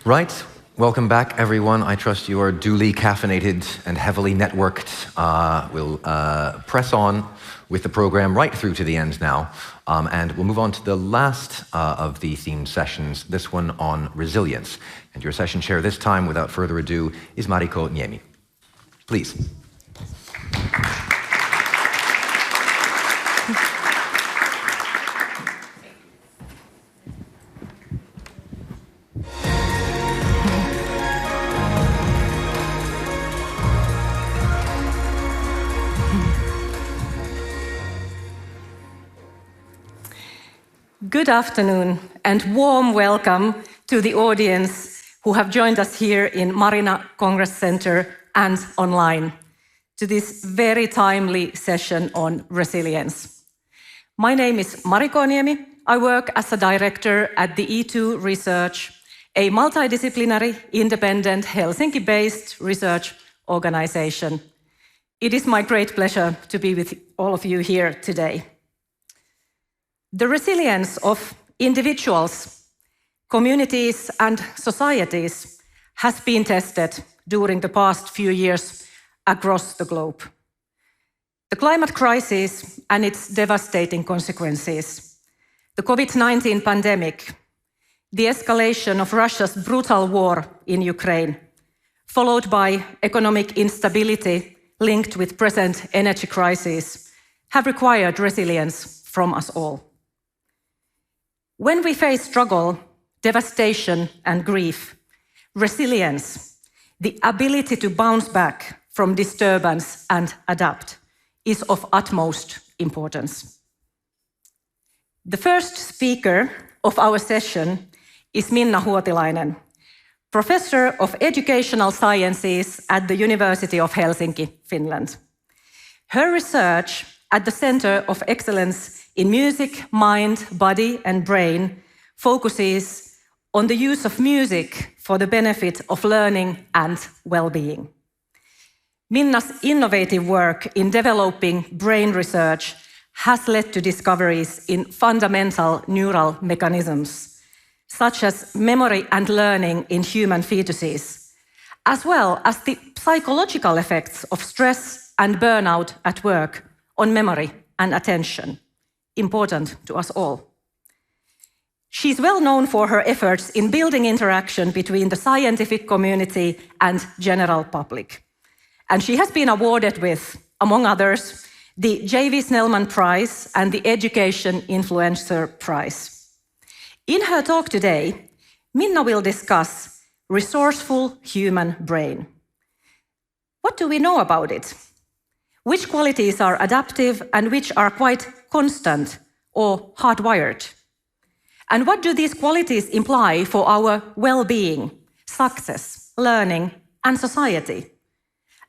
Right, welcome back everyone. I trust you are duly caffeinated and heavily networked. We'll press on with the program right through to the end now. And we'll move on to the last of the themed sessions, this one on resilience. And your session chair this time, without further ado, is Mariko Niemi. Please. Good afternoon and warm welcome to the audience who have joined us here in Marina Congress Center and online to this very timely session on resilience. My name is Mariko Niemi. I work as a director at the E2 Research, a multidisciplinary, independent, Helsinki-based research organization. It is my great pleasure to be with all of you here today. The resilience of individuals, communities, and societies has been tested during the past few years across the globe. The climate crisis and its devastating consequences, the COVID-19 pandemic, the escalation of Russia's brutal war in Ukraine, followed by economic instability linked with present energy crisis, have required resilience from us all. When we face struggle, devastation, and grief, resilience, the ability to bounce back from disturbance and adapt, is of utmost importance. The first speaker of our session is Minna Huotilainen, Professor of Educational Sciences at the University of Helsinki, Finland. Her research at the Center of Excellence in Music, Mind, Body and Brain focuses on the use of music for the benefit of learning and well-being. Minna's innovative work in developing brain research has led to discoveries in fundamental neural mechanisms, such as memory and learning in human fetuses, as well as the psychological effects of stress and burnout at work on memory and attention, important to us all. She's well known for her efforts in building interaction between the scientific community and general public. And she has been awarded with, among others, the J.V. Snellman Prize and the Education Influencer Prize. In her talk today, Minna will discuss resourceful human brain. What do we know about it? Which qualities are adaptive and which are quite constant or hardwired? And what do these qualities imply for our well-being, success, learning, and society?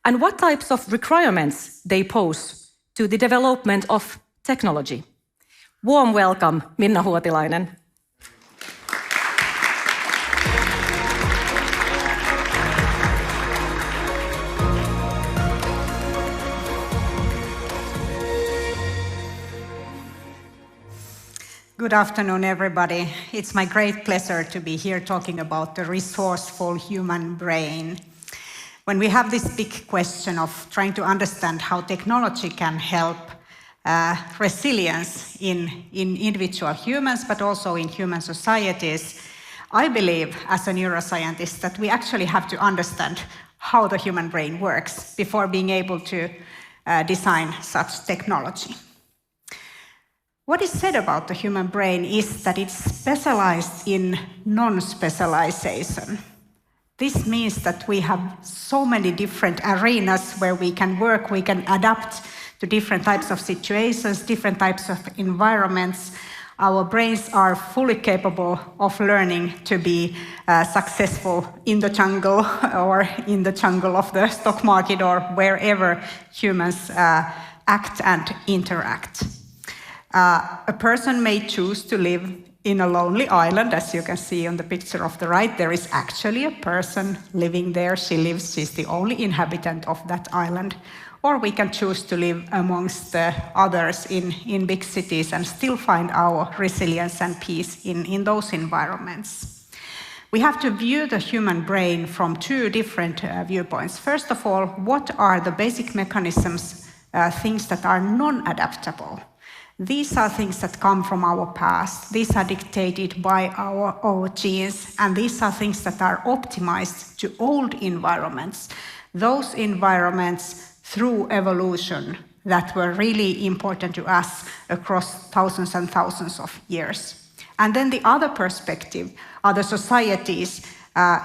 And what types of requirements they pose to the development of technology? Warm welcome, Minna Huotilainen. Good afternoon, everybody. It's my great pleasure to be here talking about the resourceful human brain. When we have this big question of trying to understand how technology can help resilience in individual humans, but also in human societies, I believe, as a neuroscientist, that we actually have to understand how the human brain works before being able to design such technology. What is said about the human brain is that it's specialized in non-specialization. This means that we have so many different arenas where we can work, we can adapt to different types of situations, different types of environments. Our brains are fully capable of learning to be successful in the jungle or in the jungle of the stock market or wherever humans act and interact. A person may choose to live in a lonely island, as you can see on the picture of the right. There is actually a person living there. She's the only inhabitant of that island. Or we can choose to live amongst the others in big cities and still find our resilience and peace in those environments. We have to view the human brain from two different viewpoints. First of all, what are the basic mechanisms, things that are non-adaptable? These are things that come from our past. These are dictated by our genes, and these are things that are optimized to old environments. Those environments through evolution that were really important to us across thousands and thousands of years. And then the other perspective, other societies,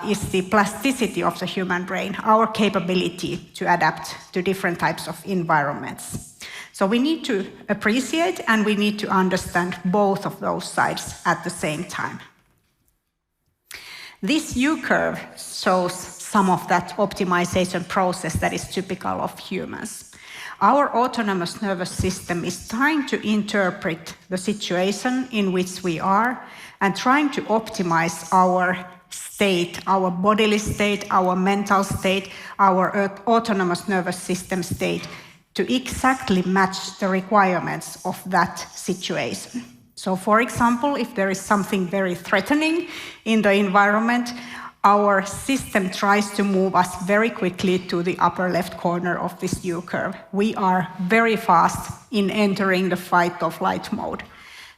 is the plasticity of the human brain, our capability to adapt to different types of environments. So we need to appreciate and we need to understand both of those sides at the same time. This U-curve shows some of that optimization process that is typical of humans. Our autonomous nervous system is trying to interpret the situation in which we are and trying to optimize our state, our bodily state, our mental state, our autonomous nervous system state, to exactly match the requirements of that situation. So for example, if there is something very threatening in the environment, our system tries to move us very quickly to the upper left corner of this U-curve. We are very fast in entering the fight or flight mode.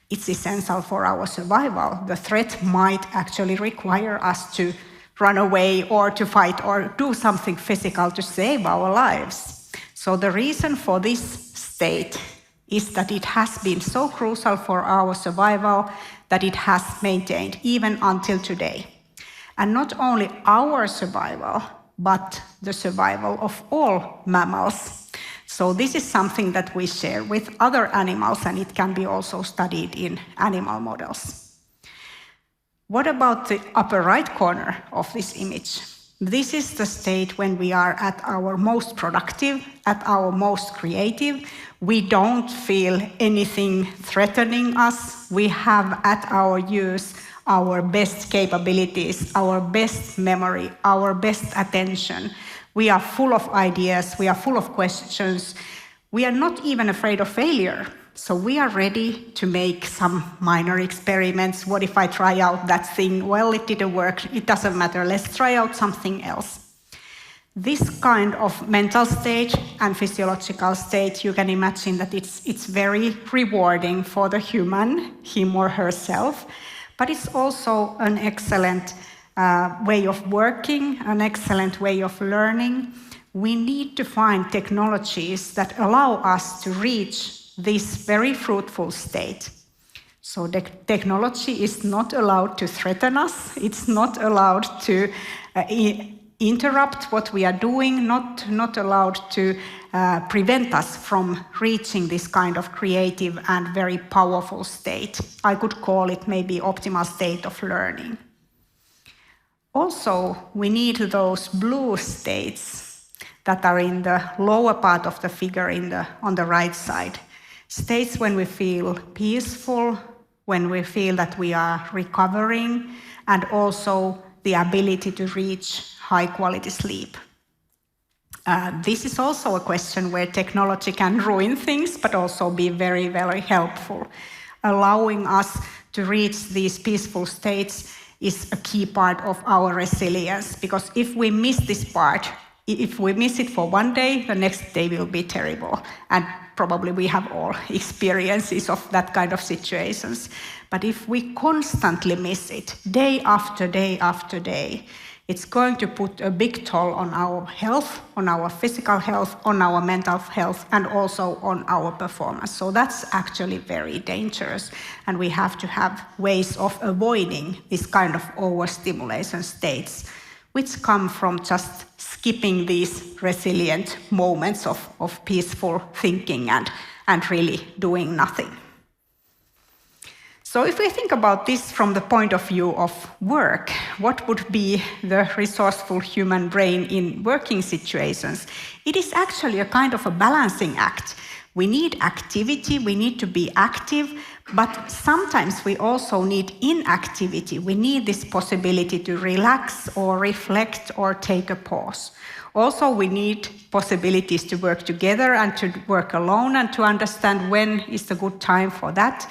It's essential for our survival. The threat might actually require us to run away or to fight or do something physical to save our lives. So the reason for this state is that it has been so crucial for our survival that it has maintained even until today. And not only our survival, but the survival of all mammals. So this is something that we share with other animals, and it can be also studied in animal models. What about the upper right corner of this image? This is the state when we are at our most productive, at our most creative. We don't feel anything threatening us. We have at our use our best capabilities, our best memory, our best attention. We are full of ideas, we are full of questions. We are not even afraid of failure. So we are ready to make some minor experiments. What if I try out that thing? Well, it didn't work. It doesn't matter. Let's try out something else. This kind of mental state and physiological state, you can imagine that it's very rewarding for the human, him or herself, but it's also an excellent way of working, an excellent way of learning. We need to find technologies that allow us to reach this very fruitful state. So the technology is not allowed to threaten us. It's not allowed to interrupt what we are doing, not allowed to prevent us from reaching this kind of creative and very powerful state. I could call it maybe optimal state of learning. Also, we need those blue states that are in the lower part of the figure on the right side. States when we feel peaceful, when we feel that we are recovering, and also the ability to reach high-quality sleep. This is also a question where technology can ruin things, but also be very, very helpful. Allowing us to reach these peaceful states is a key part of our resilience, because if we miss this part, if we miss it for one day, the next day will be terrible. And probably we have all experiences of that kind of situations. But if we constantly miss it, day after day after day, it's going to put a big toll on our health, on our physical health, on our mental health, and also on our performance. So that's actually very dangerous. And we have to have ways of avoiding this kind of overstimulation states, which come from just skipping these resilient moments of peaceful thinking and really doing nothing. So if we think about this from the point of view of work, what would be the resourceful human brain in working situations? It is actually a kind of a balancing act. We need activity, we need to be active, but sometimes we also need inactivity. We need this possibility to relax or reflect or take a pause. Also, we need possibilities to work together and to work alone and to understand when is the good time for that.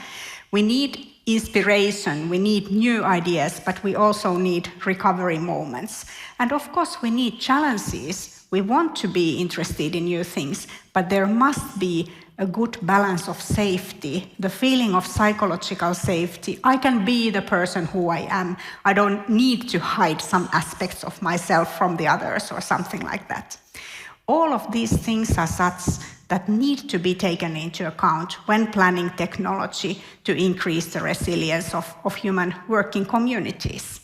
We need inspiration, we need new ideas, but we also need recovery moments. And of course, we need challenges. We want to be interested in new things, but there must be a good balance of safety, the feeling of psychological safety. I can be the person who I am. I don't need to hide some aspects of myself from the others or something like that. All of these things are such that need to be taken into account when planning technology to increase the resilience of human working communities.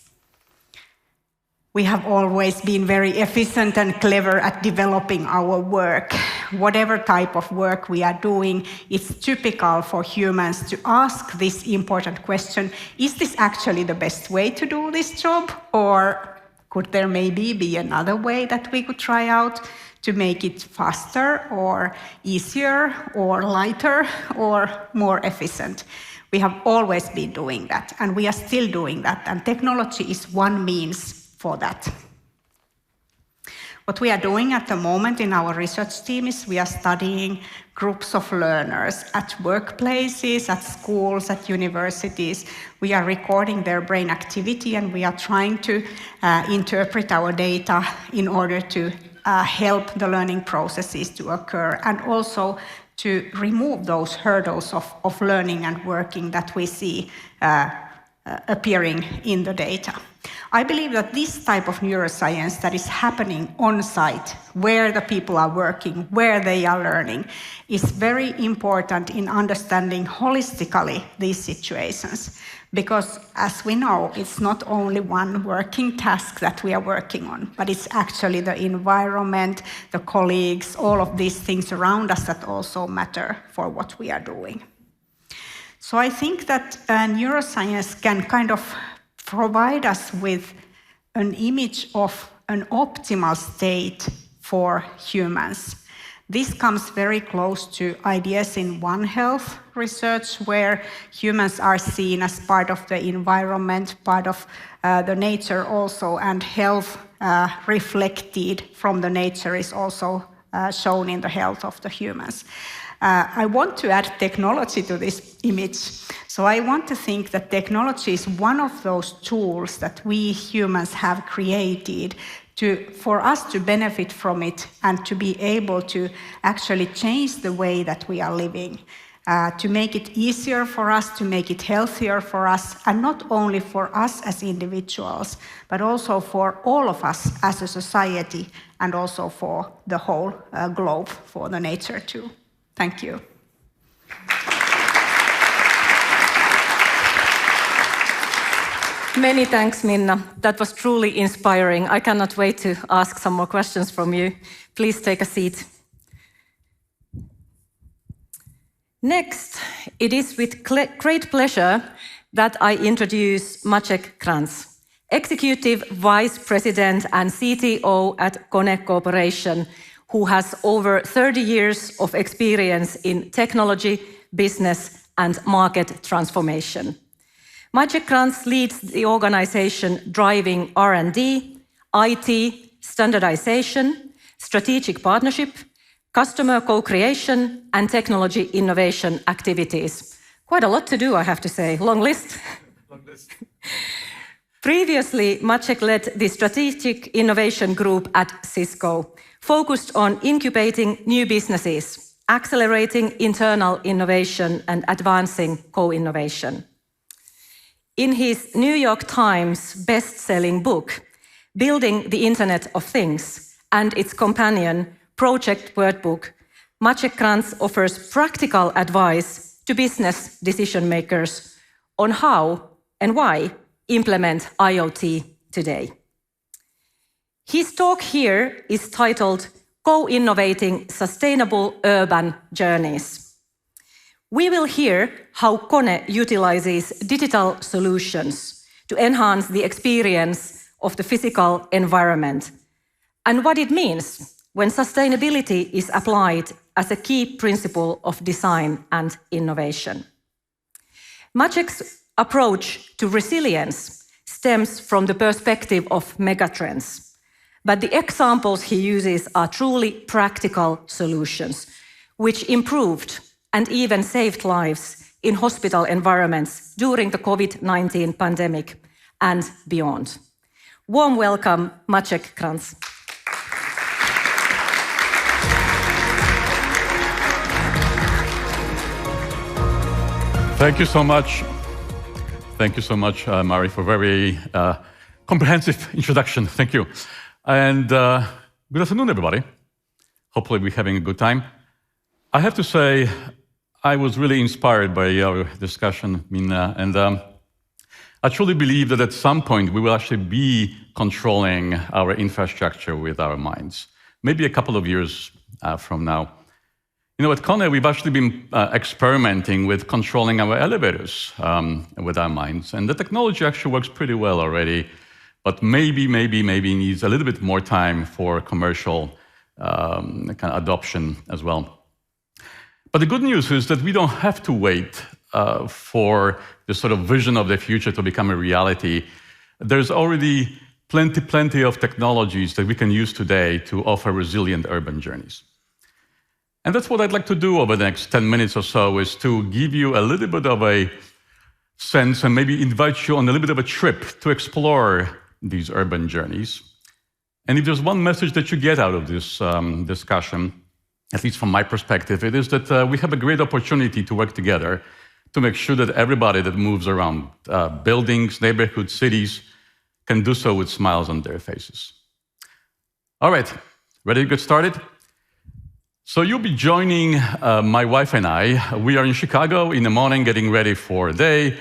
We have always been very efficient and clever at developing our work. Whatever type of work we are doing, it's typical for humans to ask this important question, is this actually the best way to do this job? Or could there maybe be another way that we could try out to make it faster or easier or lighter or more efficient? We have always been doing that, and we are still doing that, and technology is one means for that. What we are doing at the moment in our research team is we are studying groups of learners at workplaces, at schools, at universities. We are recording their brain activity, and we are trying to interpret our data in order to help the learning processes to occur, and also to remove those hurdles of learning and working that we see appearing in the data. I believe that this type of neuroscience that is happening on site, where the people are working, where they are learning, is very important in understanding holistically these situations. Because as we know, it's not only one working task that we are working on, but it's actually the environment, the colleagues, all of these things around us that also matter for what we are doing. So I think that neuroscience can kind of provide us with an image of an optimal state for humans. This comes very close to ideas in One Health research, where humans are seen as part of the environment, part of the nature also, and health reflected from the nature is also shown in the health of the humans. I want to add technology to this image. So I want to think that technology is one of those tools that we humans have created for us to benefit from it and to be able to actually change the way that we are living, to make it easier for us, to make it healthier for us, and not only for us as individuals, but also for all of us as a society, and also for the whole globe, for the nature too. Thank you. Many thanks, Minna. That was truly inspiring. I cannot wait to ask some more questions from you. Please take a seat. Next, it is with great pleasure that I introduce Maciej Kranz, Executive Vice President and CTO at KONE Corporation, who has over 30 years of experience in technology, business, and market transformation. Maciej Kranz leads the organization driving R&D, IT, standardization, strategic partnership, customer co-creation, and technology innovation activities. Quite a lot to do, I have to say. Long list. Long list. Previously, Maciej led the strategic innovation group at Cisco, focused on incubating new businesses, accelerating internal innovation, and advancing co-innovation. In his New York Times best-selling book, Building the Internet of Things, and its companion, Project Wordbook, Maciej Kranz offers practical advice to business decision-makers on how and why implement IoT today. His talk here is titled Co-Innovating Sustainable Urban Journeys. We will hear how KONE utilizes digital solutions to enhance the experience of the physical environment, and what it means when sustainability is applied as a key principle of design and innovation. Maciej's approach to resilience stems from the perspective of megatrends, but the examples he uses are truly practical solutions, which improved and even saved lives in hospital environments during the COVID-19 pandemic and beyond. Warm welcome, Maciej Kranz. Thank you so much. Thank you so much, Mari, for a very comprehensive introduction. Thank you. And good afternoon, everybody. Hopefully we're having a good time. I have to say, I was really inspired by our discussion, Minna, and I truly believe that at some point we will actually be controlling our infrastructure with our minds, maybe a couple of years from now. You know, at KONE, we've actually been experimenting with controlling our elevators with our minds, and the technology actually works pretty well already, but maybe needs a little bit more time for commercial kind of adoption as well. But the good news is that we don't have to wait for this sort of vision of the future to become a reality. There's already plenty of technologies that we can use today to offer resilient urban journeys. And that's what I'd like to do over the next 10 minutes or so, is to give you a little bit of a sense and maybe invite you on a little bit of a trip to explore these urban journeys. And if there's one message that you get out of this discussion, at least from my perspective, it is that we have a great opportunity to work together to make sure that everybody that moves around buildings, neighborhoods, cities can do so with smiles on their faces. All right, ready to get started? So you'll be joining my wife and I. We are in Chicago in the morning getting ready for a day,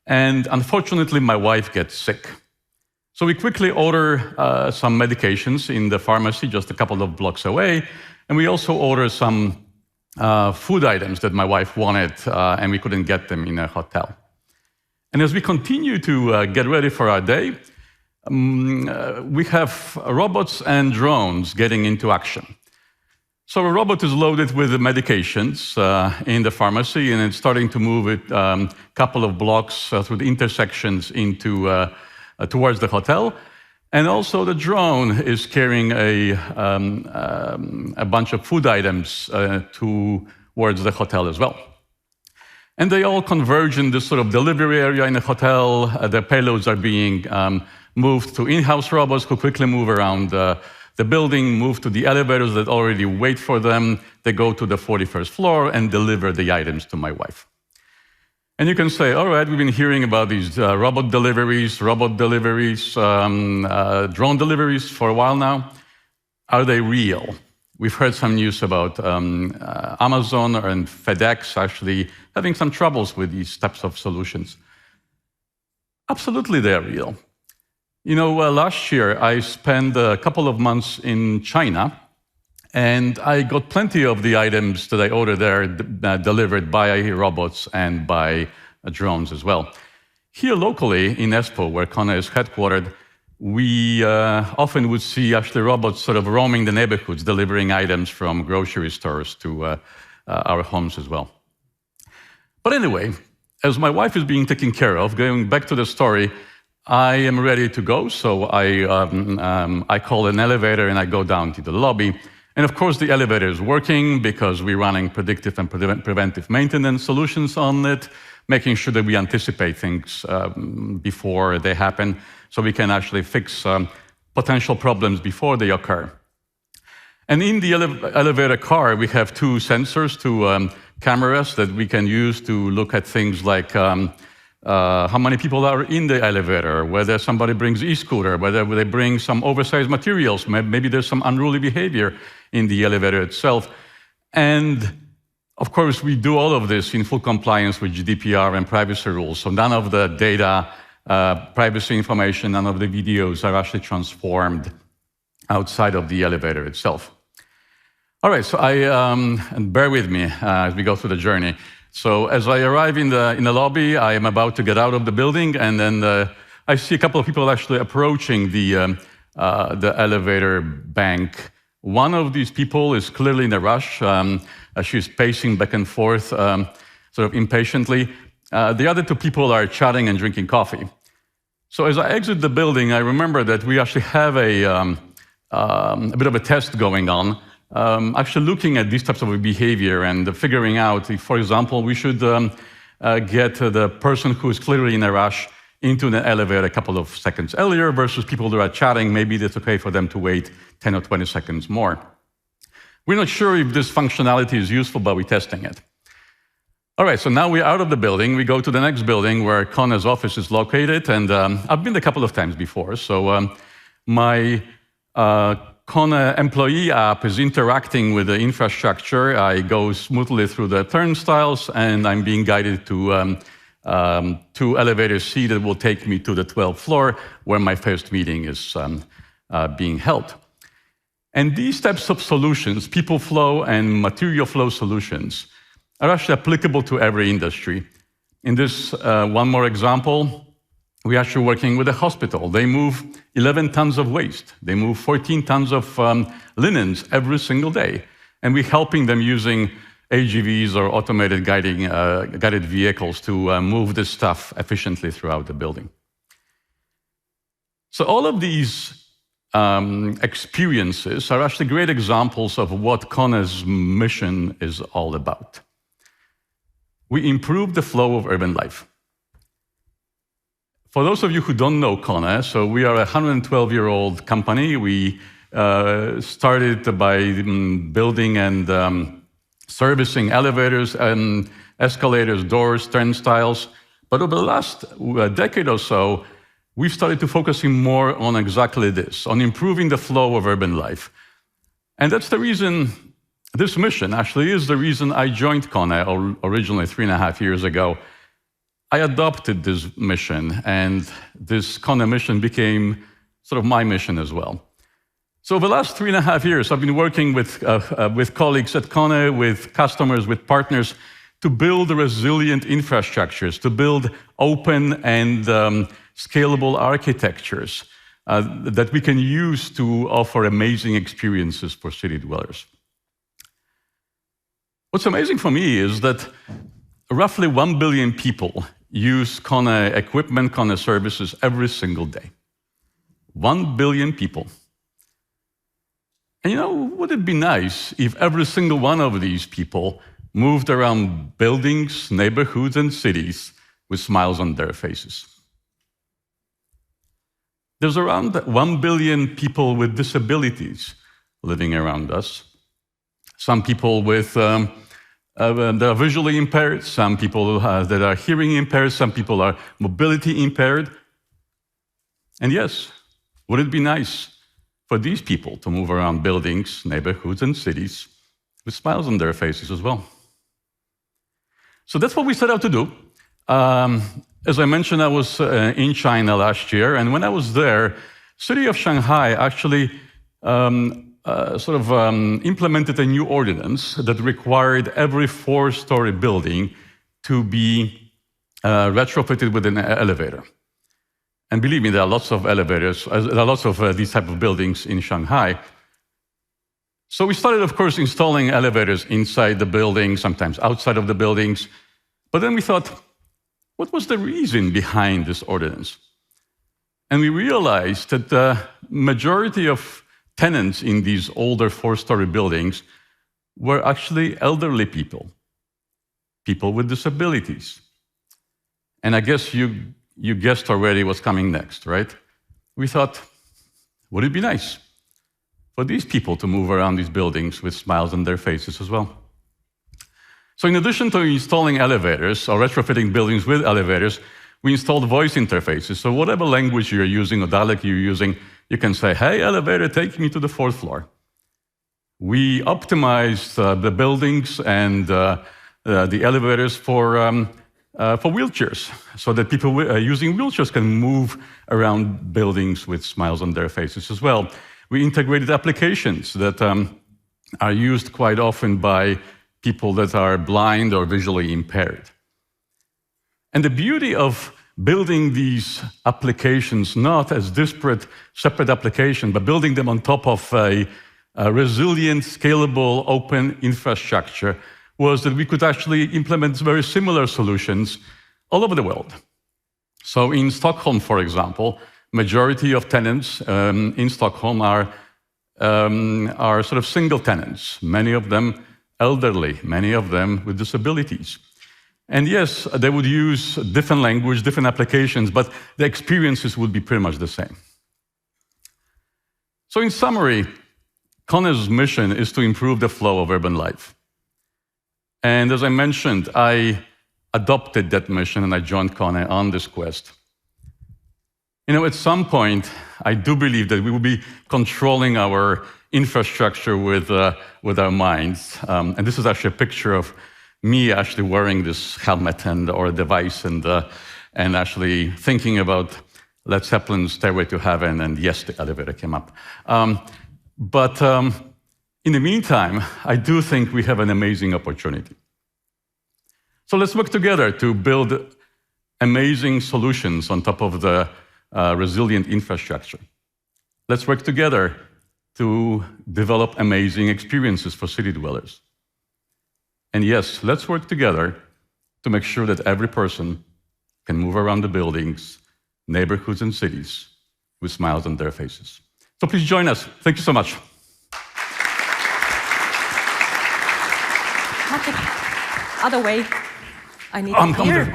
and unfortunately my wife gets sick. So we quickly order some medications in the pharmacy just a couple of blocks away, and we also order some food items that my wife wanted, and we couldn't get them in a hotel. And as we continue to get ready for our day, we have robots and drones getting into action. So a robot is loaded with the medications in the pharmacy, and it's starting to move it a couple of blocks through the intersections into towards the hotel. And also the drone is carrying a bunch of food items towards the hotel as well. And they all converge in this sort of delivery area in the hotel. The payloads are being moved to in-house robots who quickly move around the building, move to the elevators that already wait for them. They go to the 41st floor and deliver the items to my wife. And you can say, all right, we've been hearing about these drone deliveries for a while now. Are they real? We've heard some news about Amazon and FedEx actually having some troubles with these types of solutions. Absolutely, they're real. You know, last year I spent a couple of months in China, and I got plenty of the items that I ordered there delivered by robots and by drones as well. Here locally in Espoo, where KONE is headquartered, we often would see actually robots sort of roaming the neighborhoods, delivering items from grocery stores to our homes as well. But anyway, as my wife is being taken care of, going back to the story, I am ready to go, so I call an elevator and I go down to the lobby. And of course, the elevator is working because we're running predictive and preventive maintenance solutions on it, making sure that we anticipate things before they happen, so we can actually fix potential problems before they occur. And in the elevator car, we have two sensors, two cameras that we can use to look at things like how many people are in the elevator, whether somebody brings e-scooter, whether they bring some oversized materials, maybe there's some unruly behavior in the elevator itself. And of course, we do all of this in full compliance with GDPR and privacy rules. So none of the data, privacy information, none of the videos are actually transformed outside of the elevator itself. All right, so and bear with me as we go through the journey. So as I arrive in the lobby, I am about to get out of the building, and then I see a couple of people actually approaching the elevator bank. One of these people is clearly in a rush. She's pacing back and forth, sort of impatiently. The other two people are chatting and drinking coffee. So as I exit the building, I remember that we actually have a bit of a test going on, actually looking at these types of behavior and figuring out if, for example, we should get the person who is clearly in a rush into the elevator a couple of seconds earlier versus people that are chatting. Maybe it's okay for them to wait 10 or 20 seconds more. We're not sure if this functionality is useful, but we're testing it. All right, so now we're out of the building. We go to the next building where KONE's office is located, and I've been there a couple of times before. So my KONE employee app is interacting with the infrastructure. I go smoothly through the turnstiles, and I'm being guided to elevator C that will take me to the 12th floor, where my first meeting is being held. And these types of solutions, people flow and material flow solutions, are actually applicable to every industry. In this one more example, we're actually working with a hospital. They move 11 tons of waste. They move 14 tons of linens every single day. And we're helping them using AGVs or automated guided vehicles to move this stuff efficiently throughout the building. So all of these experiences are actually great examples of what KONE's mission is all about. We improve the flow of urban life. For those of you who don't know KONE, so we are a 112-year-old company. We started by building and servicing elevators and escalators, doors, turnstiles. But over the last decade or so, we've started to focusing more on exactly this, on improving the flow of urban life. And that's the reason, this mission actually is the reason I joined KONE originally 3.5 years ago. I adopted this mission, and this KONE mission became sort of my mission as well. So over the last 3.5 years, I've been working with colleagues at KONE, with customers, with partners, to build resilient infrastructures, to build open and scalable architectures that we can use to offer amazing experiences for city dwellers. What's amazing for me is that roughly 1 billion people use KONE equipment, KONE services every single day. 1 billion people. And you know, would it be nice if every single one of these people moved around buildings, neighborhoods, and cities with smiles on their faces? There's around 1 billion people with disabilities living around us. Some people that are visually impaired, some people that are hearing impaired, some people are mobility impaired. And yes, would it be nice for these people to move around buildings, neighborhoods, and cities with smiles on their faces as well? So that's what we set out to do. As I mentioned, I was in China last year, and when I was there, city of Shanghai actually implemented a new ordinance that required every 4-story building to be retrofitted with an elevator. And believe me, there are lots of elevators, there are lots of these type of buildings in Shanghai. So we started, of course, installing elevators inside the building, sometimes outside of the buildings. But then we thought, what was the reason behind this ordinance? And we realized that the majority of tenants in these older 4-story buildings were actually elderly people, people with disabilities. And I guess you guessed already what's coming next, right? We thought, would it be nice for these people to move around these buildings with smiles on their faces as well? So in addition to installing elevators or retrofitting buildings with elevators, we installed voice interfaces. So whatever language you're using or dialect you're using, you can say, hey, elevator, take me to the 4th floor. We optimized the buildings and the elevators for wheelchairs, so that people using wheelchairs can move around buildings with smiles on their faces as well. We integrated applications that are used quite often by people that are blind or visually impaired. And the beauty of building these applications not as disparate, separate applications, but building them on top of a resilient, scalable, open infrastructure was that we could actually implement very similar solutions all over the world. So in Stockholm, for example, majority of tenants in Stockholm are sort of single tenants, many of them elderly, many of them with disabilities. And yes, they would use different language, different applications, but the experiences would be pretty much the same. So in summary, KONE's mission is to improve the flow of urban life. And as I mentioned, I adopted that mission and I joined KONE on this quest. You know, at some point, I do believe that we will be controlling our infrastructure with our minds. And this is actually a picture of me actually wearing this helmet or device and actually thinking about Led Zeppelin's Stairway to Heaven, and yes, the elevator came up. But in the meantime, I do think we have an amazing opportunity. So let's work together to build amazing solutions on top of the resilient infrastructure. Let's work together to develop amazing experiences for city dwellers. And yes, let's work together to make sure that every person can move around the buildings, neighborhoods, and cities with smiles on their faces. So please join us. Thank you so much. Other way. I need to hear.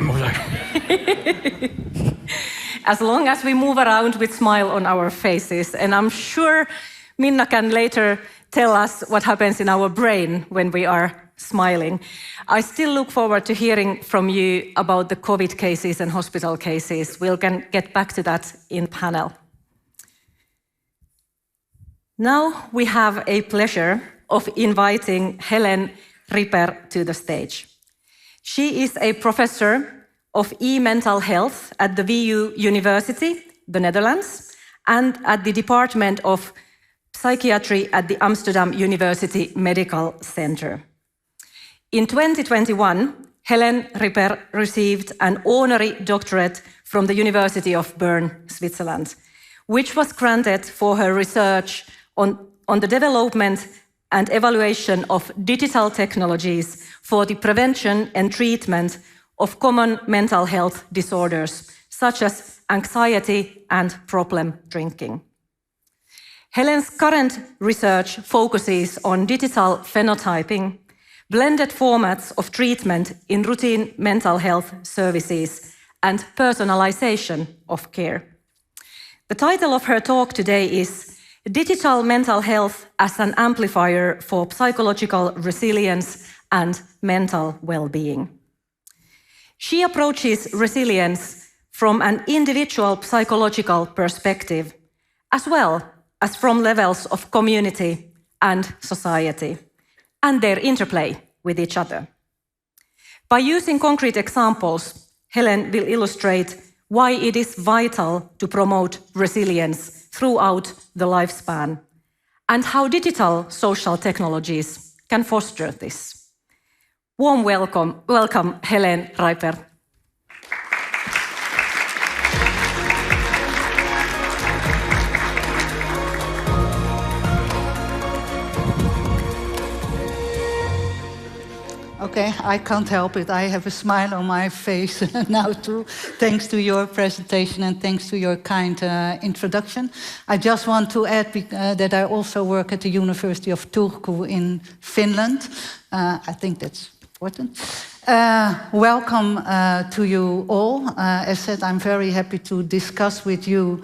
As long as we move around with smile on our faces, and I'm sure Minna can later tell us what happens in our brain when we are smiling. I still look forward to hearing from you about the COVID cases and hospital cases. We'll get back to that in panel. Now we have a pleasure of inviting Helene Ripper to the stage. She is a professor of eMental-Health at the VU University, the Netherlands, and at the Department of Psychiatry at the Amsterdam University Medical Center. In 2021, Helene Ripper received an honorary doctorate from the University of Bern, Switzerland, which was granted for her research on the development and evaluation of digital technologies for the prevention and treatment of common mental health disorders, such as anxiety and problem drinking. Helene's current research focuses on digital phenotyping, blended formats of treatment in routine mental health services, and personalization of care. The title of her talk today is Digital Mental Health as an Amplifier for Psychological Resilience and Mental Well-being. She approaches resilience from an individual psychological perspective, as well as from levels of community and society, and their interplay with each other. By using concrete examples, Helene will illustrate why it is vital to promote resilience throughout the lifespan, and how digital social technologies can foster this. Warm welcome, Helene Ripper. Okay, I can't help it. I have a smile on my face now too, thanks to your presentation and thanks to your kind introduction. I just want to add that I also work at the University of Turku in Finland. I think that's important. Welcome to you all. As said, I'm very happy to discuss with you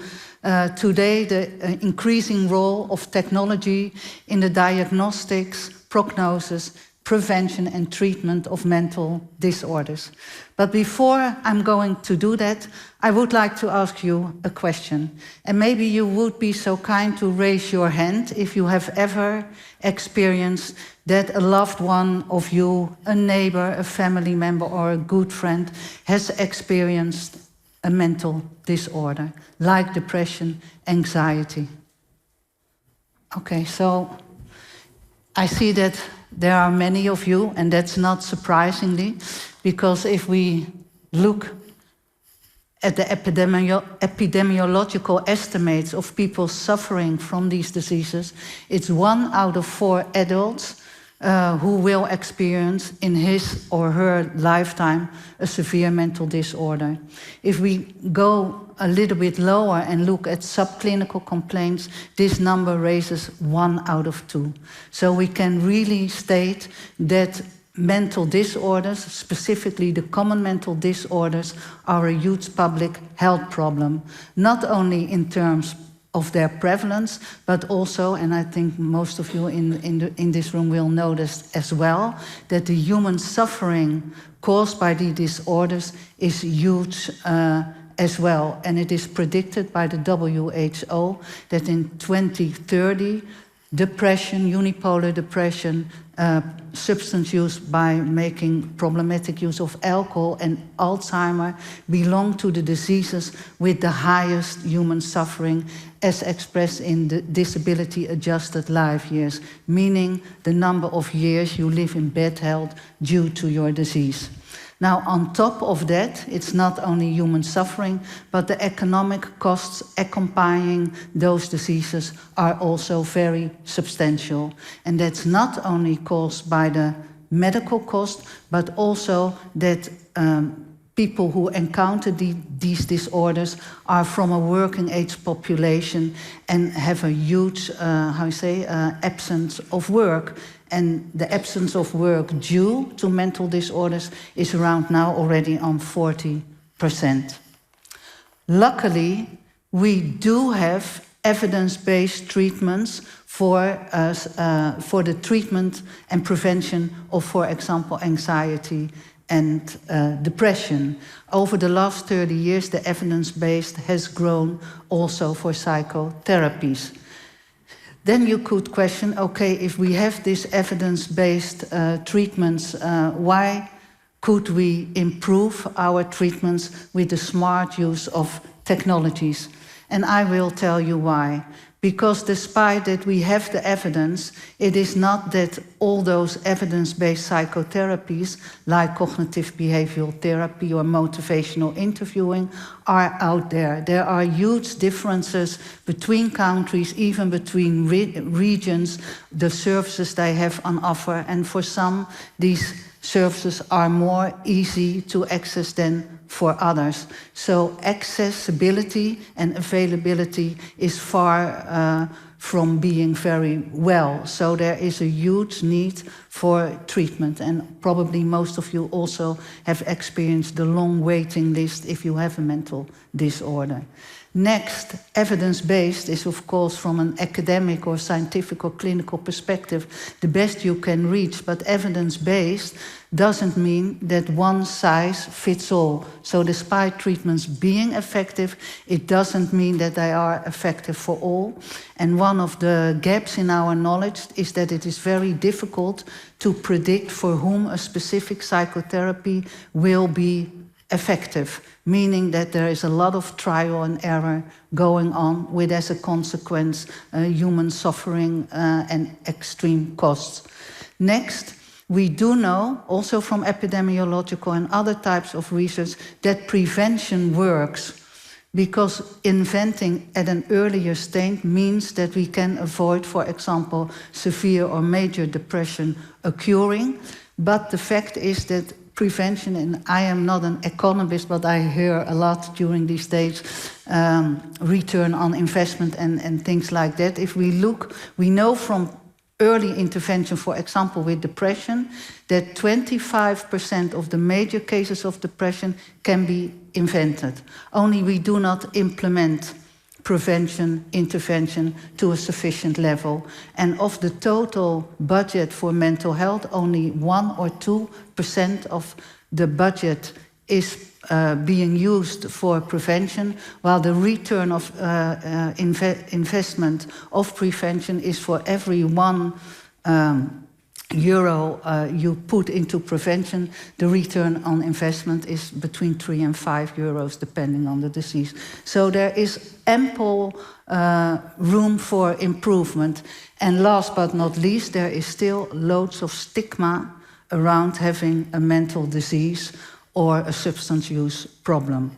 today the increasing role of technology in the diagnostics, prognosis, prevention and treatment of mental disorders. But before I'm going to do that, I would like to ask you a question. And maybe you would be so kind to raise your hand if you have ever experienced that a loved one of you, a neighbor, a family member, or a good friend has experienced a mental disorder, like depression, anxiety. Okay, so I see that there are many of you, and that's not surprisingly, because if we look at the epidemiological estimates of people suffering from these diseases, it's 1 out of 4 adults who will experience in his or her lifetime a severe mental disorder. If we go a little bit lower and look at subclinical complaints, this number raises 1 out of 2. So we can really state that mental disorders, specifically the common mental disorders, are a huge public health problem, not only in terms of their prevalence, but also, and I think most of you in this room will notice as well, that the human suffering caused by these disorders is huge as well. And it is predicted by the WHO that in 2030, depression, unipolar depression, substance use by making problematic use of alcohol, and Alzheimer belong to the diseases with the highest human suffering as expressed in the disability-adjusted life years, meaning the number of years you live in bad health due to your disease. Now, on top of that, it's not only human suffering, but the economic costs accompanying those diseases are also very substantial. And that's not only caused by the medical cost, but also that people who encounter these disorders are from a working age population and have a huge, absence of work. And the absence of work due to mental disorders is around now already on 40%. Luckily, we do have evidence-based treatments for the treatment and prevention of, for example, anxiety and depression. Over the last 30 years, the evidence-based has grown also for psychotherapies. Then you could question, okay, if we have these evidence-based treatments, why could we improve our treatments with the smart use of technologies? And I will tell you why. Because despite that we have the evidence, it is not that all those evidence-based psychotherapies, like cognitive behavioral therapy or motivational interviewing, are out there. There are huge differences between countries, even between regions, the services they have on offer. And for some, these services are more easy to access than for others. So accessibility and availability is far from being very well. So there is a huge need for treatment, and probably most of you also have experienced the long waiting list if you have a mental disorder. Next, evidence-based is, of course, from an academic or scientific or clinical perspective, the best you can reach, but evidence-based doesn't mean that one size fits all. So despite treatments being effective, it doesn't mean that they are effective for all. And one of the gaps in our knowledge is that it is very difficult to predict for whom a specific psychotherapy will be effective, meaning that there is a lot of trial and error going on with, as a consequence, human suffering and extreme costs. Next, we do know, also from epidemiological and other types of research, that prevention works, because inventing at an earlier stage means that we can avoid, for example, severe or major depression occurring. But the fact is that prevention, and I am not an economist, but I hear a lot during these days, return on investment and things like that. If we look, we know from early intervention, for example, with depression, that 25% of the major cases of depression can be invented. Only we do not implement prevention, intervention to a sufficient level. And of the total budget for mental health, only 1 or 2% of the budget is being used for prevention, while the return of investment of prevention is for every €1 you put into prevention, the return on investment is between €3 and €5, depending on the disease. So there is ample room for improvement. And last but not least, there is still loads of stigma around having a mental disease or a substance use problem.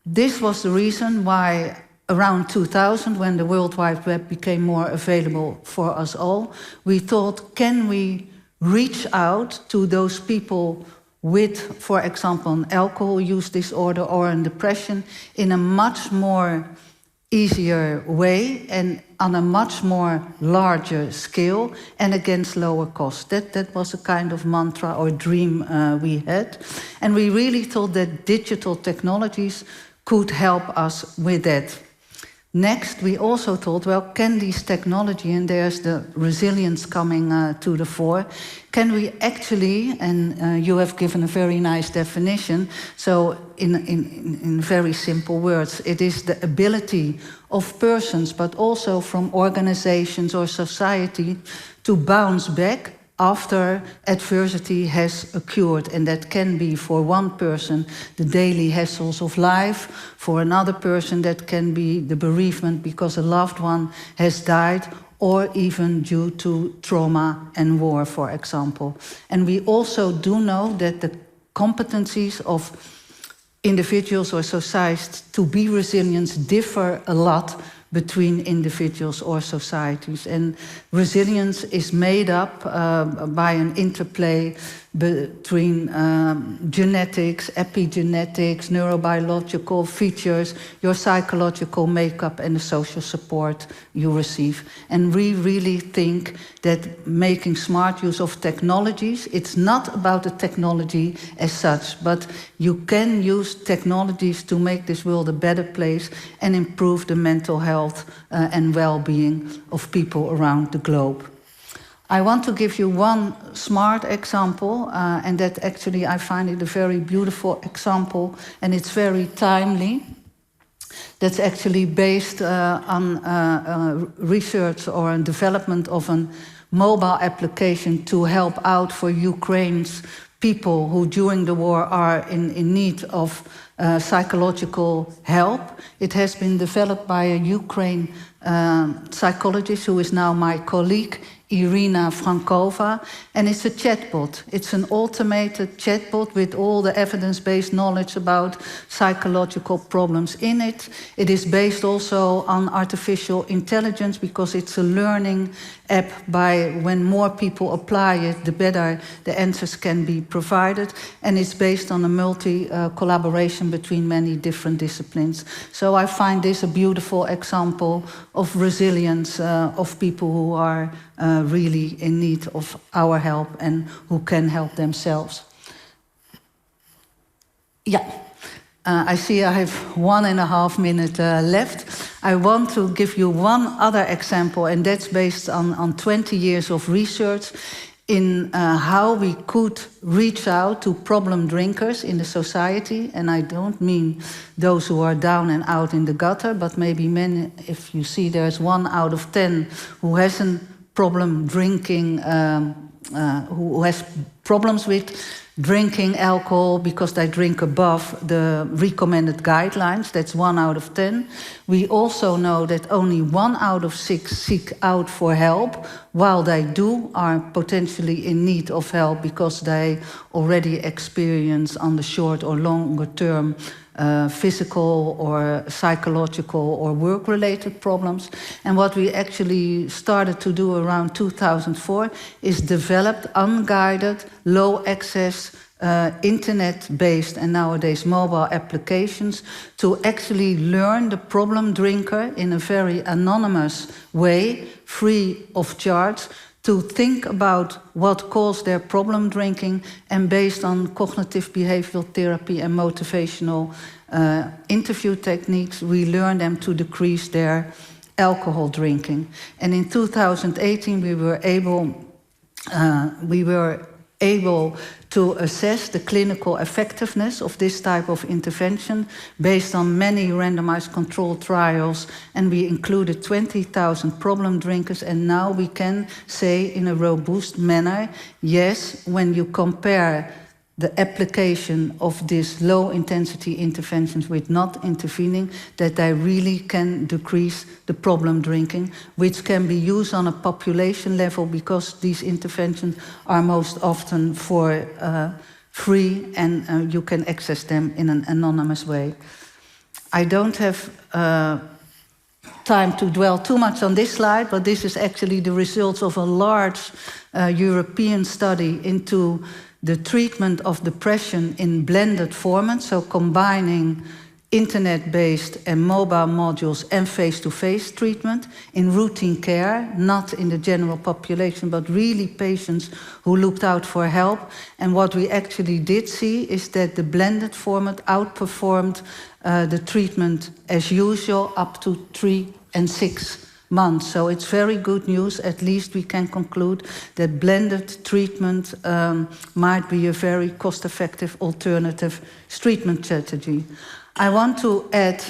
This was the reason why around 2000, when the World Wide Web became more available for us all, we thought, can we reach out to those people with, for example, an alcohol use disorder or a depression in a much more easier way? And on a much more larger scale and against lower cost. That was a kind of mantra or dream we had. And we really thought that digital technologies could help us with that. Next, we also thought, well, can these technology, and there's the resilience coming to the fore, can we actually, and you have given a very nice definition, so in very simple words, it is the ability of persons, but also from organizations or society, to bounce back after adversity has occurred. And that can be for one person the daily hassles of life, for another person that can be the bereavement because a loved one has died, or even due to trauma and war, for example. And we also do know that the competencies of individuals or societies to be resilient differ a lot between individuals or societies. And resilience is made up by an interplay between genetics, epigenetics, neurobiological features, your psychological makeup, and the social support you receive. And we really think that making smart use of technologies, it's not about the technology as such, but you can use technologies to make this world a better place and improve the mental health and well-being of people around the globe. I want to give you one smart example, and that actually I find it a very beautiful example, and it's very timely. That's actually based on research or development of a mobile application to help out for Ukraine's people who during the war are in need of psychological help. It has been developed by a Ukraine psychologist who is now my colleague, Irina Frankova, and it's a chatbot. It's an automated chatbot with all the evidence-based knowledge about psychological problems in it. It is based also on artificial intelligence because it's a learning app by when more people apply it, the better the answers can be provided. And it's based on a multi-collaboration between many different disciplines. So I find this a beautiful example of resilience of people who are really in need of our help and who can help themselves. Yeah, I see I have 1.5 minutes left. I want to give you one other example, and that's based on 20 years of research in how we could reach out to problem drinkers in the society. And I don't mean those who are down and out in the gutter, but maybe many, if you see there's 1 out of 10 who has a problem drinking, who has problems with drinking alcohol because they drink above the recommended guidelines. That's 1 out of 10. We also know that only 1 out of 6 seek out for help, while they are potentially in need of help because they already experience on the short or longer term physical or psychological or work-related problems. And what we actually started to do around 2004 is develop unguided, low-access, internet-based and nowadays mobile applications to actually learn the problem drinker in a very anonymous way, free of charge, to think about what caused their problem drinking, and based on cognitive behavioral therapy and motivational interview techniques, we learn them to decrease their alcohol drinking. And in 2018, we were able to assess the clinical effectiveness of this type of intervention based on many randomized controlled trials, and we included 20,000 problem drinkers, and now we can say in a robust manner, yes, when you compare the application of these low-intensity interventions with not intervening, that they really can decrease the problem drinking, which can be used on a population level because these interventions are most often for free and you can access them in an anonymous way. I don't have time to dwell too much on this slide, but this is actually the results of a large European study into the treatment of depression in blended formats, so combining internet-based and mobile modules and face-to-face treatment in routine care, not in the general population, but really patients who looked out for help. And what we actually did see is that the blended format outperformed the treatment as usual up to 3 and 6 months. So it's very good news. At least we can conclude that blended treatment might be a very cost-effective alternative treatment strategy. I want to add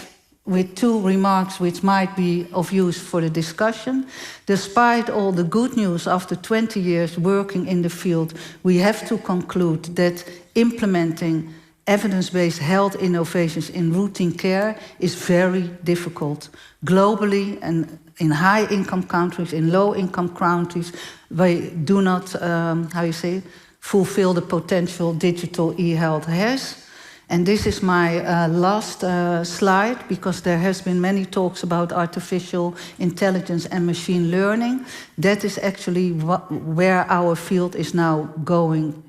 with 2 remarks which might be of use for the discussion. Despite all the good news after 20 years working in the field, we have to conclude that implementing evidence-based health innovations in routine care is very difficult. Globally and in high-income countries, in low-income countries, we do not, fulfill the potential digital e-health has. And this is my last slide, because there has been many talks about artificial intelligence and machine learning. That is actually where our field is now going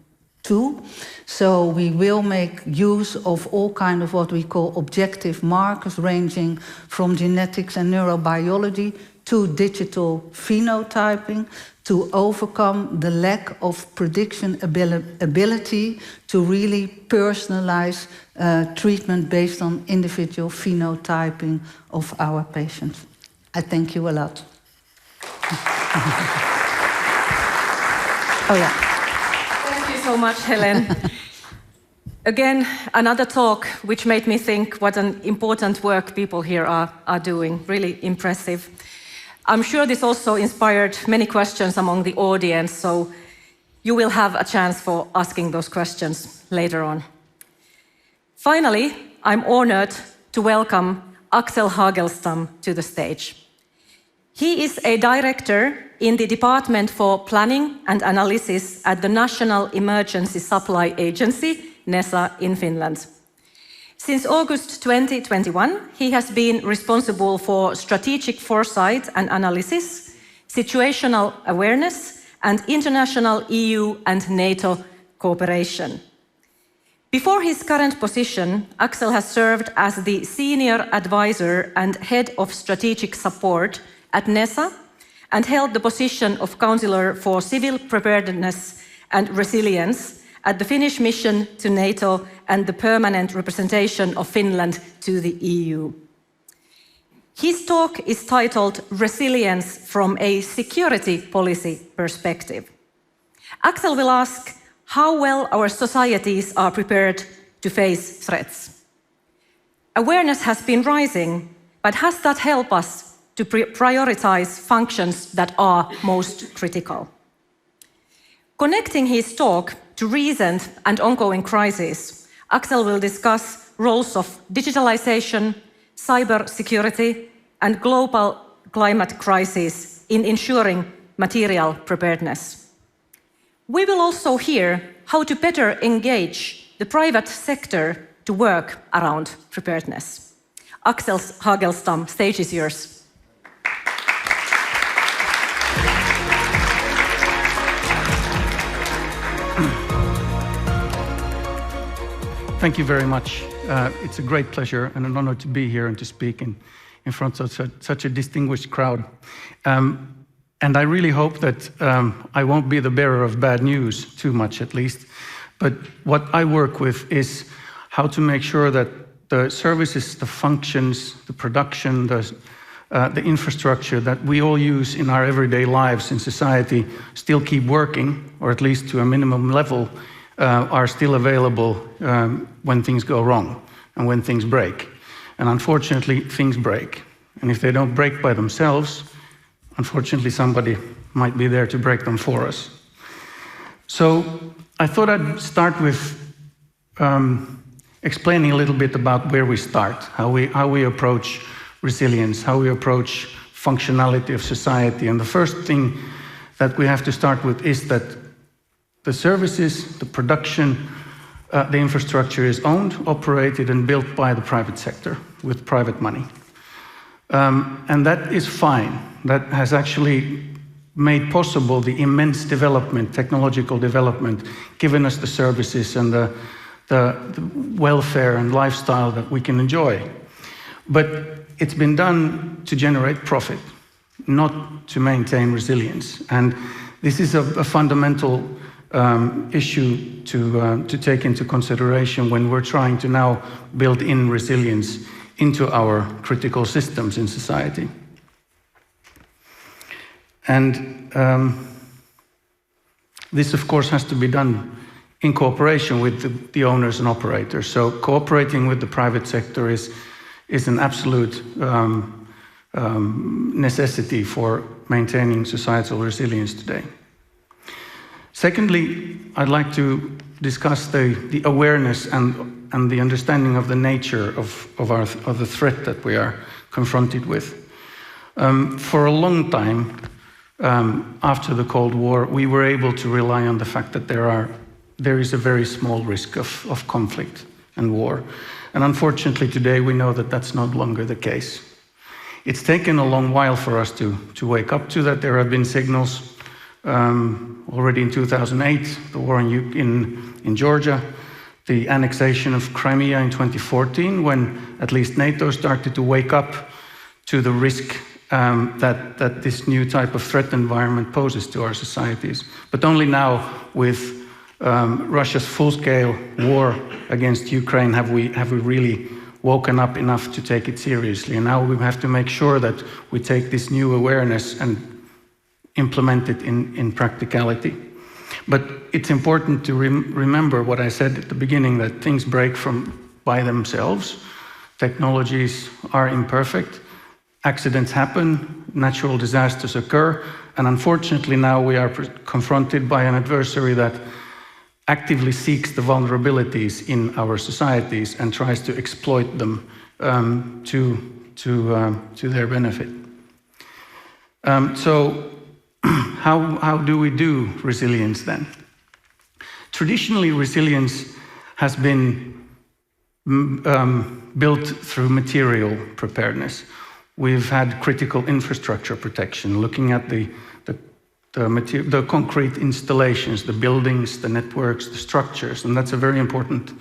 to. So we will make use of all kind of what we call objective markers, ranging from genetics and neurobiology to digital phenotyping, to overcome the lack of prediction ability to really personalize treatment based on individual phenotyping of our patients. I thank you a lot. Oh yeah. Thank you so much, Helen. Again, another talk which made me think what an important work people here are doing. Really impressive. I'm sure this also inspired many questions among the audience, so you will have a chance for asking those questions later on. Finally, I'm honored to welcome Axel Hagelstam to the stage. He is a director in the Department for Planning and Analysis at the National Emergency Supply Agency, NESA, in Finland. Since August 2021, he has been responsible for strategic foresight and analysis, situational awareness, and international EU and NATO cooperation. Before his current position, Axel has served as the Senior Advisor and Head of Strategic Support at NESA and held the position of Counselor for Civil Preparedness and Resilience at the Finnish mission to NATO and the permanent representation of Finland to the EU. His talk is titled Resilience from a Security Policy Perspective. Axel will ask how well our societies are prepared to face threats. Awareness has been rising, but has that helped us to prioritize functions that are most critical? Connecting his talk to recent and ongoing crises, Axel will discuss roles of digitalization, cybersecurity, and global climate crisis in ensuring material preparedness. We will also hear how to better engage the private sector to work around preparedness. Axel Hagelstam, stage is yours. Thank you very much. It's a great pleasure and an honor to be here and to speak in front of such a distinguished crowd. And I really hope that I won't be the bearer of bad news, too much at least. But what I work with is how to make sure that the services, the functions, the production, the infrastructure that we all use in our everyday lives in society still keep working, or at least to a minimum level, are still available when things go wrong and when things break. And unfortunately, things break. And if they don't break by themselves, unfortunately, somebody might be there to break them for us. So I thought I'd start with explaining a little bit about where we start, how we approach resilience, how we approach functionality of society. And the first thing that we have to start with is that the services, the production, the infrastructure is owned, operated, and built by the private sector with private money. And that is fine. That has actually made possible the immense development, technological development, given us the services and the the welfare and lifestyle that we can enjoy. But it's been done to generate profit, not to maintain resilience. And this is a fundamental issue to take into consideration when we're trying to now build in resilience into our critical systems in society. And this, of course, has to be done in cooperation with the owners and operators. So cooperating with the private sector is an absolute necessity for maintaining societal resilience today. Secondly, I'd like to discuss the awareness and the understanding of the nature of the threat that we are confronted with. For a long time, after the Cold War, we were able to rely on the fact that there is a very small risk of conflict and war. And unfortunately today we know that that's no longer the case. It's taken a long while for us to wake up to that. There have been signals already in 2008, the war in Georgia, the annexation of Crimea in 2014, when at least NATO started to wake up to the risk that this new type of threat environment poses to our societies. But only now, with Russia's full-scale war against Ukraine, have we really woken up enough to take it seriously. And now we have to make sure that we take this new awareness and implement it in practicality. But it's important to remember what I said at the beginning, that things break by themselves. Technologies are imperfect. Accidents happen, natural disasters occur, and unfortunately now we are confronted by an adversary that actively seeks the vulnerabilities in our societies and tries to exploit them to their benefit. So how do we do resilience then? Traditionally, resilience has been built through material preparedness. We've had critical infrastructure protection, looking at the concrete installations, the buildings, the networks, the structures, and that's a very important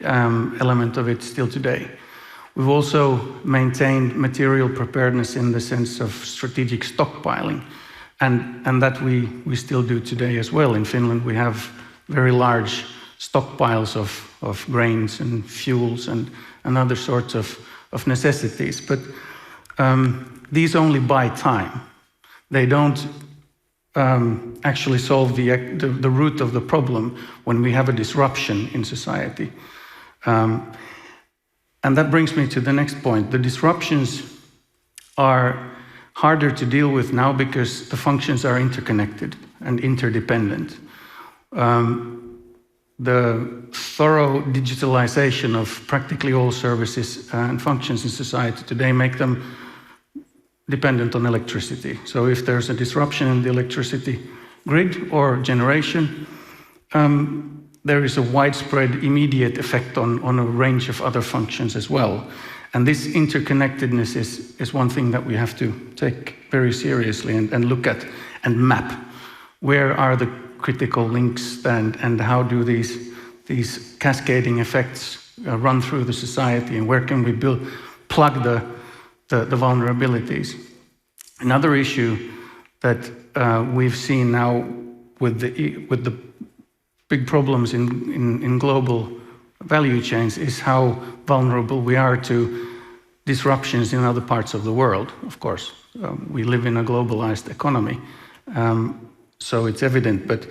element of it still today. We've also maintained material preparedness in the sense of strategic stockpiling, and that we still do today as well. In Finland, we have very large stockpiles of grains and fuels and other sorts of necessities. But these only buy time. They don't actually solve the root of the problem when we have a disruption in society. And that brings me to the next point. The disruptions are harder to deal with now because the functions are interconnected and interdependent. The thorough digitalization of practically all services and functions in society today make them dependent on electricity. So if there's a disruption in the electricity grid or generation, there is a widespread immediate effect on a range of other functions as well. And this interconnectedness is one thing that we have to take very seriously and look at and map. Where are the critical links and how do these cascading effects run through the society, and where can we plug the vulnerabilities? Another issue that we've seen now with the big problems in global value chains is how vulnerable we are to disruptions in other parts of the world. Of course, we live in a globalized economy, so it's evident. But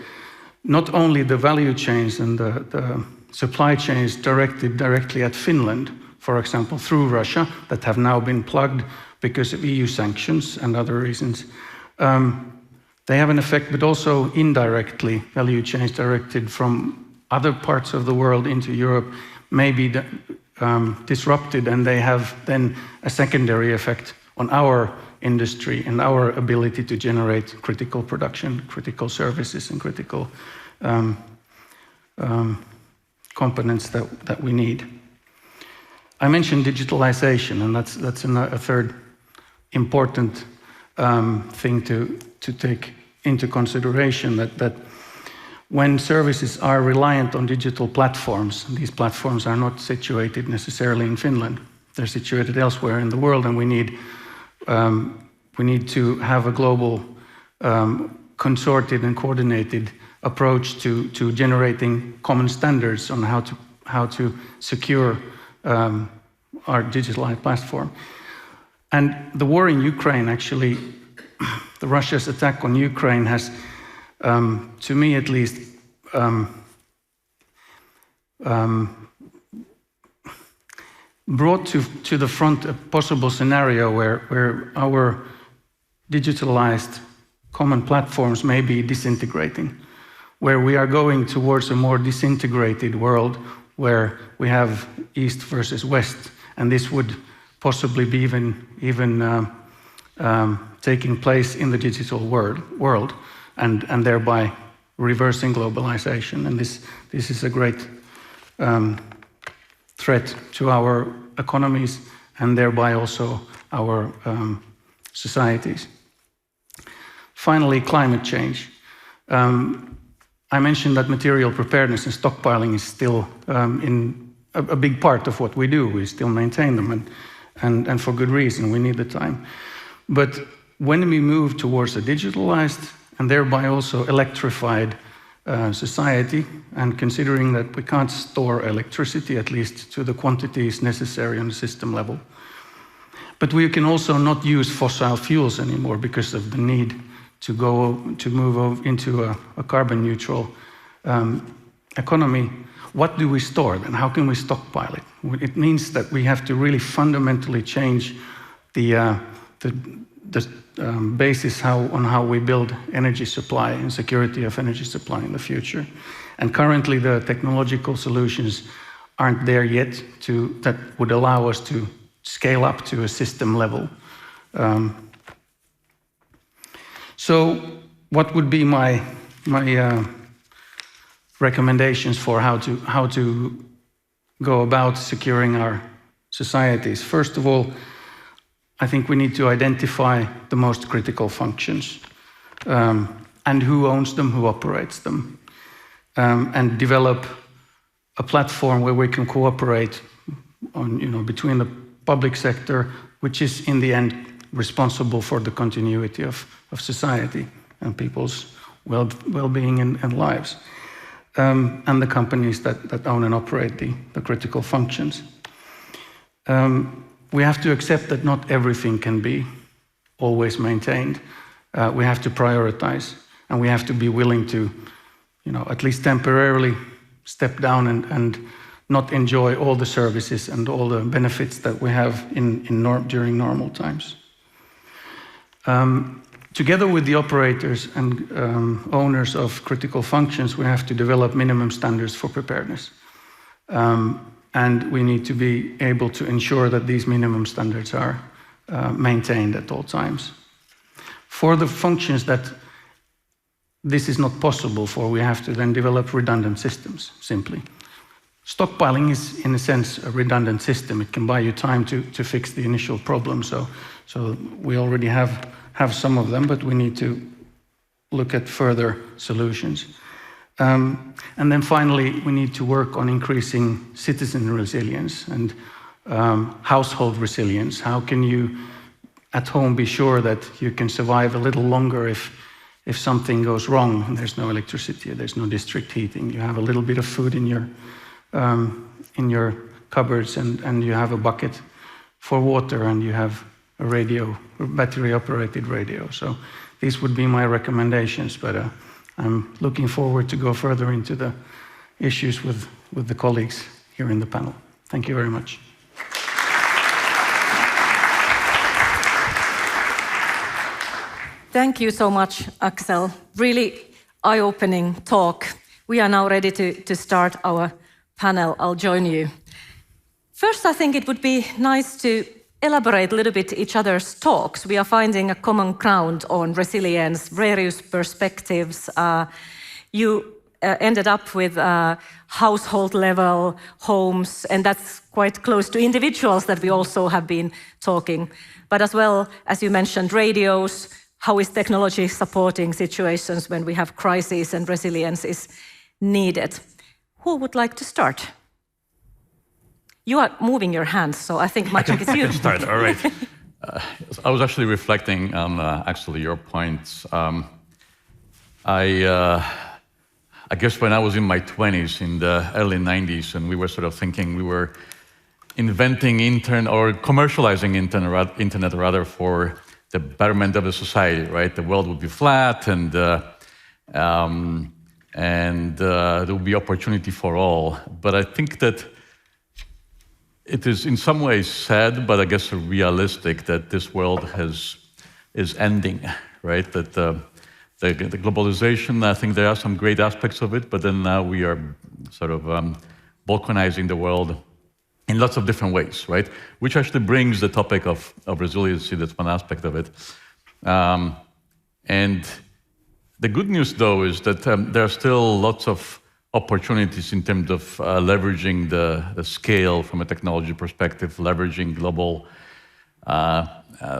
not only the value chains and the supply chains directed directly at Finland, for example, through Russia, that have now been plugged because of EU sanctions and other reasons. They have an effect, but also indirectly, value chains directed from other parts of the world into Europe may be disrupted, and they have then a secondary effect on our industry and our ability to generate critical production, critical services, and critical components that we need. I mentioned digitalization, and that's a third important thing to take into consideration, that when services are reliant on digital platforms, these platforms are not situated necessarily in Finland. They're situated elsewhere in the world, and we need to have a global, consorted and coordinated approach to generating common standards on how to secure our digitalized platform. And the war in Ukraine, actually, the Russia's attack on Ukraine has, to me at least, brought to the front a possible scenario where our digitalized common platforms may be disintegrating, where we are going towards a more disintegrated world where we have East versus West, and this would possibly be even taking place in the digital world, and thereby reversing globalization. And this is a great threat to our economies and thereby also our societies. Finally, climate change. I mentioned that material preparedness and stockpiling is still in a big part of what we do. We still maintain them, and for good reason. We need the time. But when we move towards a digitalized and thereby also electrified society, and considering that we can't store electricity, at least to the quantities necessary on the system level, but we can also not use fossil fuels anymore because of the need to move into a carbon neutral economy. What do we store then? How can we stockpile it? It means that we have to really fundamentally change the basis on how we build energy supply and security of energy supply in the future. And currently the technological solutions aren't there yet that would allow us to scale up to a system level. So what would be my recommendations for how to go about securing our societies? First of all, I think we need to identify the most critical functions and who owns them, who operates them, and develop a platform where we can cooperate between the public sector, which is in the end responsible for the continuity of society and people's well-being and lives, and the companies that own and operate the critical functions. We have to accept that not everything can be always maintained. We have to prioritize, and we have to be willing to, at least temporarily step down and not enjoy all the services and all the benefits that we have during normal times. Together with the operators and owners of critical functions, we have to develop minimum standards for preparedness. And we need to be able to ensure that these minimum standards are maintained at all times. For the functions that this is not possible for, we have to then develop redundant systems, simply. Stockpiling is, in a sense, a redundant system. It can buy you time to fix the initial problem. So we already have some of them, but we need to look at further solutions. And then finally, we need to work on increasing citizen resilience and household resilience. How can you at home be sure that you can survive a little longer if something goes wrong and there's no electricity, there's no district heating, you have a little bit of food in your cupboards and you have a bucket for water and you have a radio, a battery-operated radio. So these would be my recommendations, but I'm looking forward to go further into the issues with the colleagues here in the panel. Thank you very much. Thank you so much, Axel. Really eye-opening talk. We are now ready to start our panel. I'll join you. First, I think it would be nice to elaborate a little bit each other's talks. We are finding a common ground on resilience, various perspectives. You ended up with household level homes, and that's quite close to individuals that we also have been talking. But as well, as you mentioned, radios, how is technology supporting situations when we have crises and resilience is needed. Who would like to start? You are moving your hands, so I think Maciej, it's you. I can start, all right. I was actually reflecting on actually your points. I guess when I was in my 20s, in the early 90s, and we were sort of thinking we were inventing commercializing internet rather for the betterment of the society, right? The world would be flat and there would be opportunity for all. But I think that it is in some ways sad, but I guess realistic that this world is ending, right? That the globalization, I think there are some great aspects of it, but then now we are sort of balkanizing the world in lots of different ways, right? Which actually brings the topic of resiliency, that's one aspect of it. And the good news, though, is that there are still lots of opportunities in terms of leveraging the scale from a technology perspective, leveraging global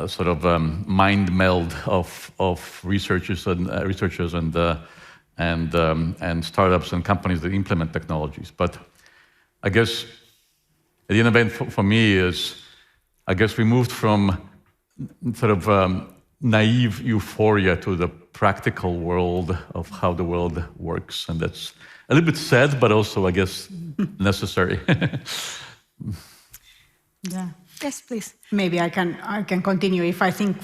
sort of mind meld of researchers and startups and companies that implement technologies. But I guess at the end of it, for me, is I guess we moved from sort of naive euphoria to the practical world of how the world works, and that's a little bit sad, but also, I guess, necessary. Yeah. Yes, please. Maybe I can continue if I think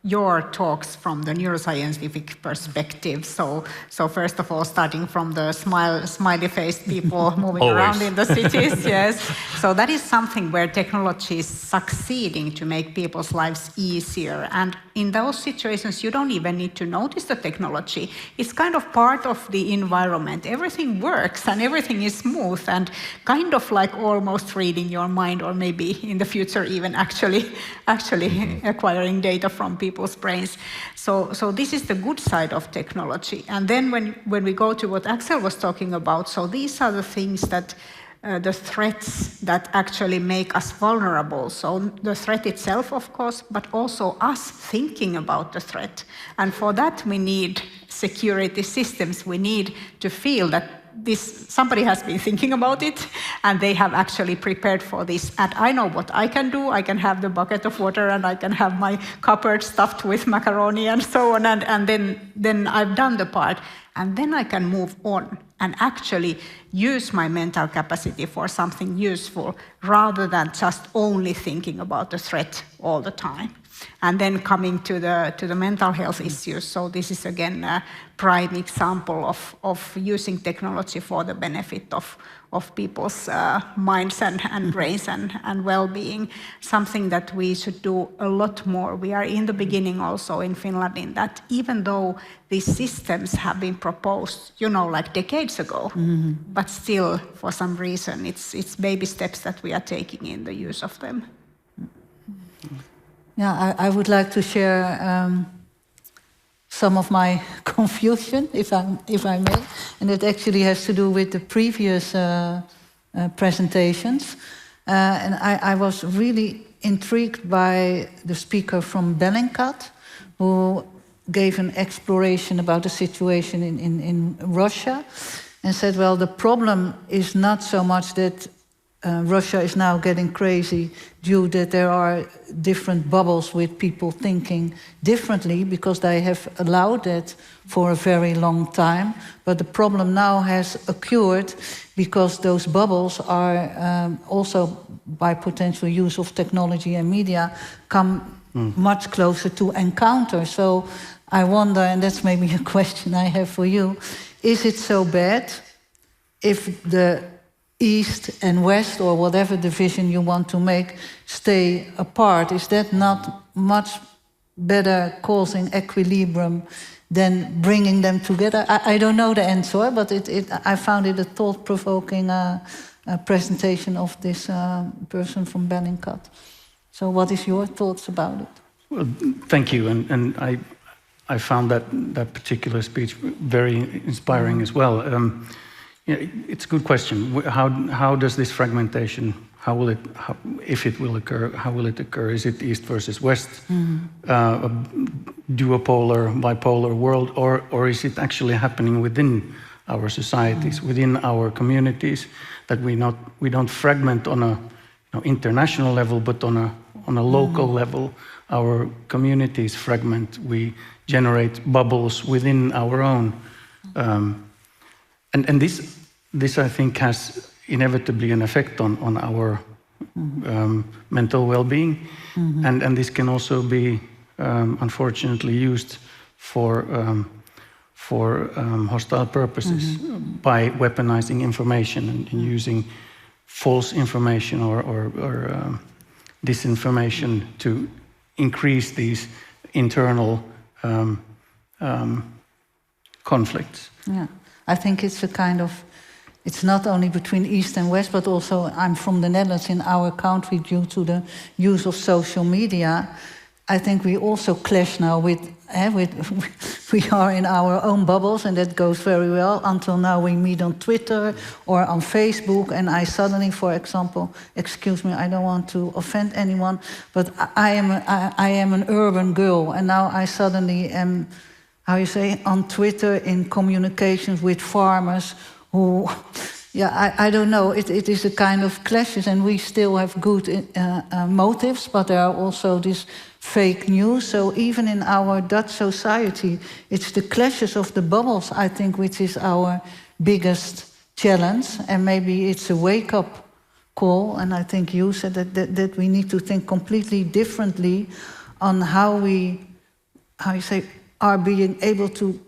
your talks from the neuroscientific perspective. So first of all, starting from the smiley-faced people moving around in the cities, yes. So that is something where technology is succeeding to make people's lives easier. And in those situations, you don't even need to notice the technology. It's kind of part of the environment. Everything works and everything is smooth and kind of like almost reading your mind, or maybe in the future even actually acquiring data from people's brains. So this is the good side of technology. And then when we go to what Axel was talking about, so these are the things that the threats that actually make us vulnerable. So the threat itself, of course, but also us thinking about the threat. And for that, we need security systems. We need to feel that somebody has been thinking about it, and they have actually prepared for this. And I know what I can do. I can have the bucket of water, and I can have my cupboard stuffed with macaroni and so on. And then I've done the part. And then I can move on and actually use my mental capacity for something useful, rather than just only thinking about the threat all the time. And then coming to the mental health issues. So this is again a prime example of using technology for the benefit of people's minds and brains and well-being. Something that we should do a lot more. We are in the beginning also in Finland in that, even though these systems have been proposed, like decades ago, but still for some reason it's baby steps that we are taking in the use of them. Yeah, I would like to share some of my confusion, if I may, and it actually has to do with the previous presentations. And I was really intrigued by the speaker from Bellingcat, who gave an exploration about the situation in Russia, and said, well, the problem is not so much that Russia is now getting crazy due that there are different bubbles with people thinking differently, because they have allowed it for a very long time. But the problem now has occurred because those bubbles are also, by potential use of technology and media, come much closer to encounter. So I wonder, and that's maybe a question I have for you, is it so bad if the East and West, or whatever division you want to make, stay apart? Is that not much better causing equilibrium than bringing them together? I don't know the answer, but I found it a thought-provoking presentation of this person from Bellingcat. So what is your thoughts about it? Well, thank you, and I found that particular speech very inspiring as well. It's a good question. How does this fragmentation, if it will occur, how will it occur? Is it East versus West? duopolar, bipolar world, or is it actually happening within our societies, within our communities, that we don't fragment on a international level, but on a local level, our communities fragment. We generate bubbles within our own, and this I think has inevitably an effect on our mental well-being, and this can also be unfortunately used for hostile purposes by weaponizing information and using false information or disinformation to increase these internal conflicts. Yeah, I think it's a kind of, it's not only between East and West, but also I'm from the Netherlands. In our country, due to the use of social media, I think we also clash now with we are in our own bubbles, and that goes very well. Until now, we meet on Twitter or on Facebook, and I suddenly, for example, excuse me, I don't want to offend anyone, but I am an urban girl, and now I suddenly am, how you say, on Twitter in communications with farmers who, yeah, I don't know, it is a kind of clashes, and we still have good motives, but there are also these fake news. So even in our Dutch society, it's the clashes of the bubbles, I think, which is our biggest challenge, and maybe it's a wake-up call, and I think you said that we need to think completely differently on how we, how you say, are being able to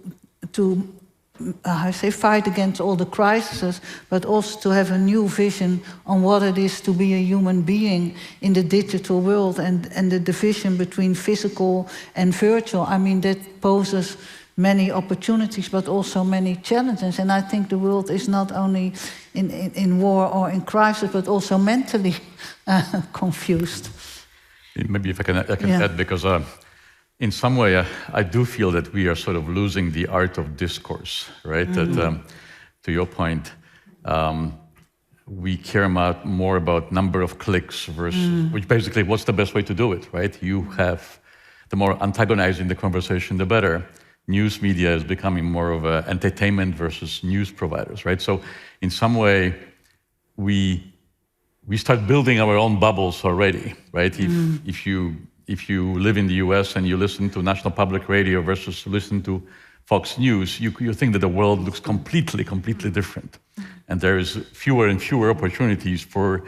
fight against all the crises, but also to have a new vision on what it is to be a human being in the digital world, and the division between physical and virtual. I mean, that poses many opportunities, but also many challenges. And I think the world is not only in war or in crisis, but also mentally confused. Maybe if I can add, because in some way, I do feel that we are sort of losing the art of discourse, right? That, to your point, we care more about number of clicks versus, which basically, what's the best way to do it, right? You have, the more antagonizing the conversation, the better. News media is becoming more of an entertainment versus news providers, right? So in some way, we start building our own bubbles already, right? If you live in the US and you listen to National Public Radio versus listen to Fox News, you think that the world looks completely different. And there is fewer and fewer opportunities for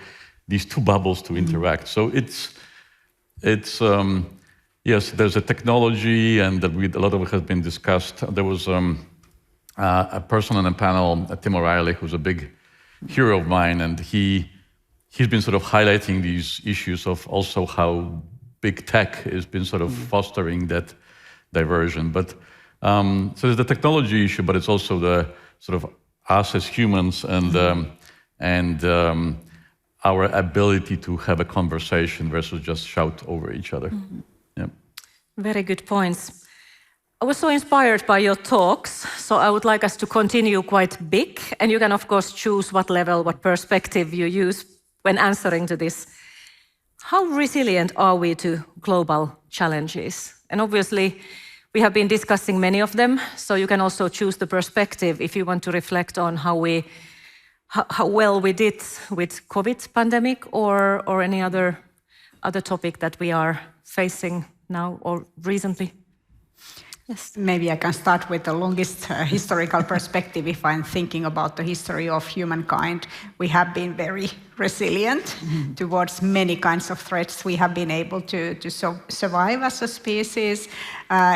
these two bubbles to interact. So it's yes, there's a technology, and a lot of it has been discussed. There was a person on the panel, Tim O'Reilly, who's a big hero of mine, and he's been sort of highlighting these issues of also how big tech has been sort of fostering that diversion. But so there's the technology issue, but it's also the sort of us as humans and our ability to have a conversation versus just shout over each other. Yeah. Very good points. I was so inspired by your talks, so I would like us to continue quite big, and you can of course choose what level, what perspective you use when answering to this. How resilient are we to global challenges? And obviously, we have been discussing many of them, so you can also choose the perspective if you want to reflect on how well we did with COVID pandemic or any other topic that we are facing now or recently. Yes. Maybe I can start with the longest historical perspective. If I'm thinking about the history of humankind, we have been very resilient towards many kinds of threats. We have been able to survive as a species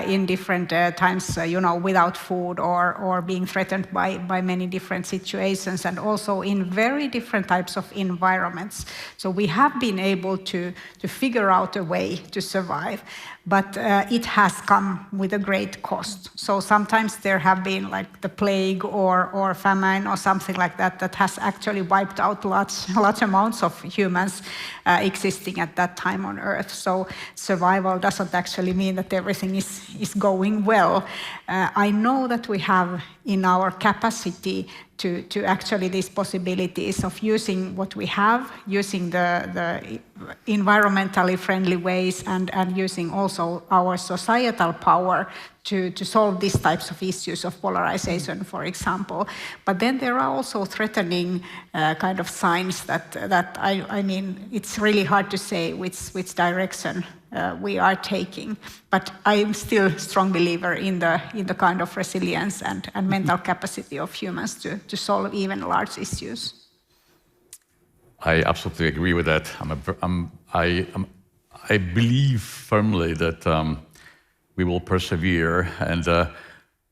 in different times, without food or being threatened by many different situations, and also in very different types of environments. So we have been able to figure out a way to survive. But it has come with a great cost. So sometimes there have been like the plague or famine or something like that has actually wiped out large amounts of humans existing at that time on Earth. So survival doesn't actually mean that everything is going well. I know that we have in our capacity to actually these possibilities of using what we have, using the environmentally friendly ways, and using also our societal power to solve these types of issues of polarization, for example. But then there are also threatening kind of signs that I mean, it's really hard to say which direction we are taking. But I'm still a strong believer in the kind of resilience and mental capacity of humans to solve even large issues. I absolutely agree with that. I believe firmly that we will persevere, and